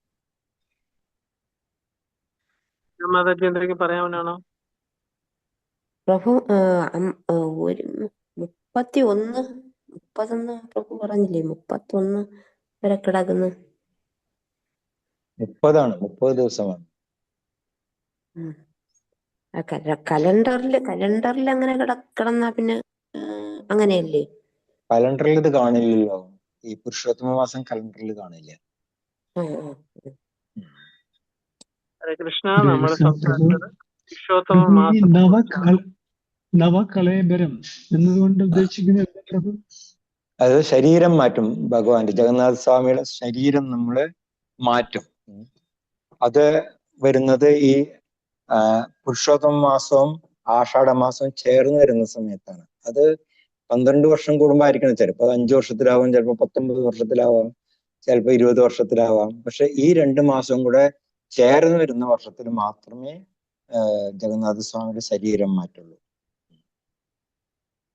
എന്തെങ്കിലും പറയാനാണോ പ്രഭു? 31 പ്രഭു പറഞ്ഞില്ലേ, 31 വരെ കിടക്കുന്നു. 30 ദിവസമാണ്. കലണ്ടറിൽ അങ്ങനെ കിടന്നാ പിന്നെ അങ്ങനെയല്ലേ? കലണ്ടറിൽ ഇത് കാണില്ലല്ലോ, ഈ പുരുഷോത്തമ മാസം കലണ്ടറിൽ കാണില്ല. ഹരേ കൃഷ്ണ. നമ്മൾ സംസാരിച്ചത് പുരുഷോത്തമ മാസം നവകളേബരം എന്നതുകൊണ്ട് ഉദ്ദേശിക്കുന്നത് പ്രഭു? അത് ശരീരം മാറ്റും. ഭഗവാന്റെ ജഗന്നാഥ സ്വാമിയുടെ ശരീരം നമ്മള് മാറ്റും. അത് വരുന്നത് ഈ പുരുഷോത്തമ മാസവും ആഷാഢമാസവും ചേർന്ന് വരുന്ന സമയത്താണ്. അത് 12 വർഷം കൂടുമ്പോ ആയിരിക്കണം. ചിലപ്പോൾ 5 വർഷത്തിലാവാം, ചിലപ്പോൾ 19 വർഷത്തിലാവാം, ചിലപ്പോൾ 20 വർഷത്തിലാവാം. പക്ഷെ ഈ 2 മാസവും കൂടെ ചേർന്ന് വരുന്ന വർഷത്തിൽ മാത്രമേ ജഗന്നാഥ സ്വാമിയുടെ ശരീരം മാറ്റുള്ളൂ.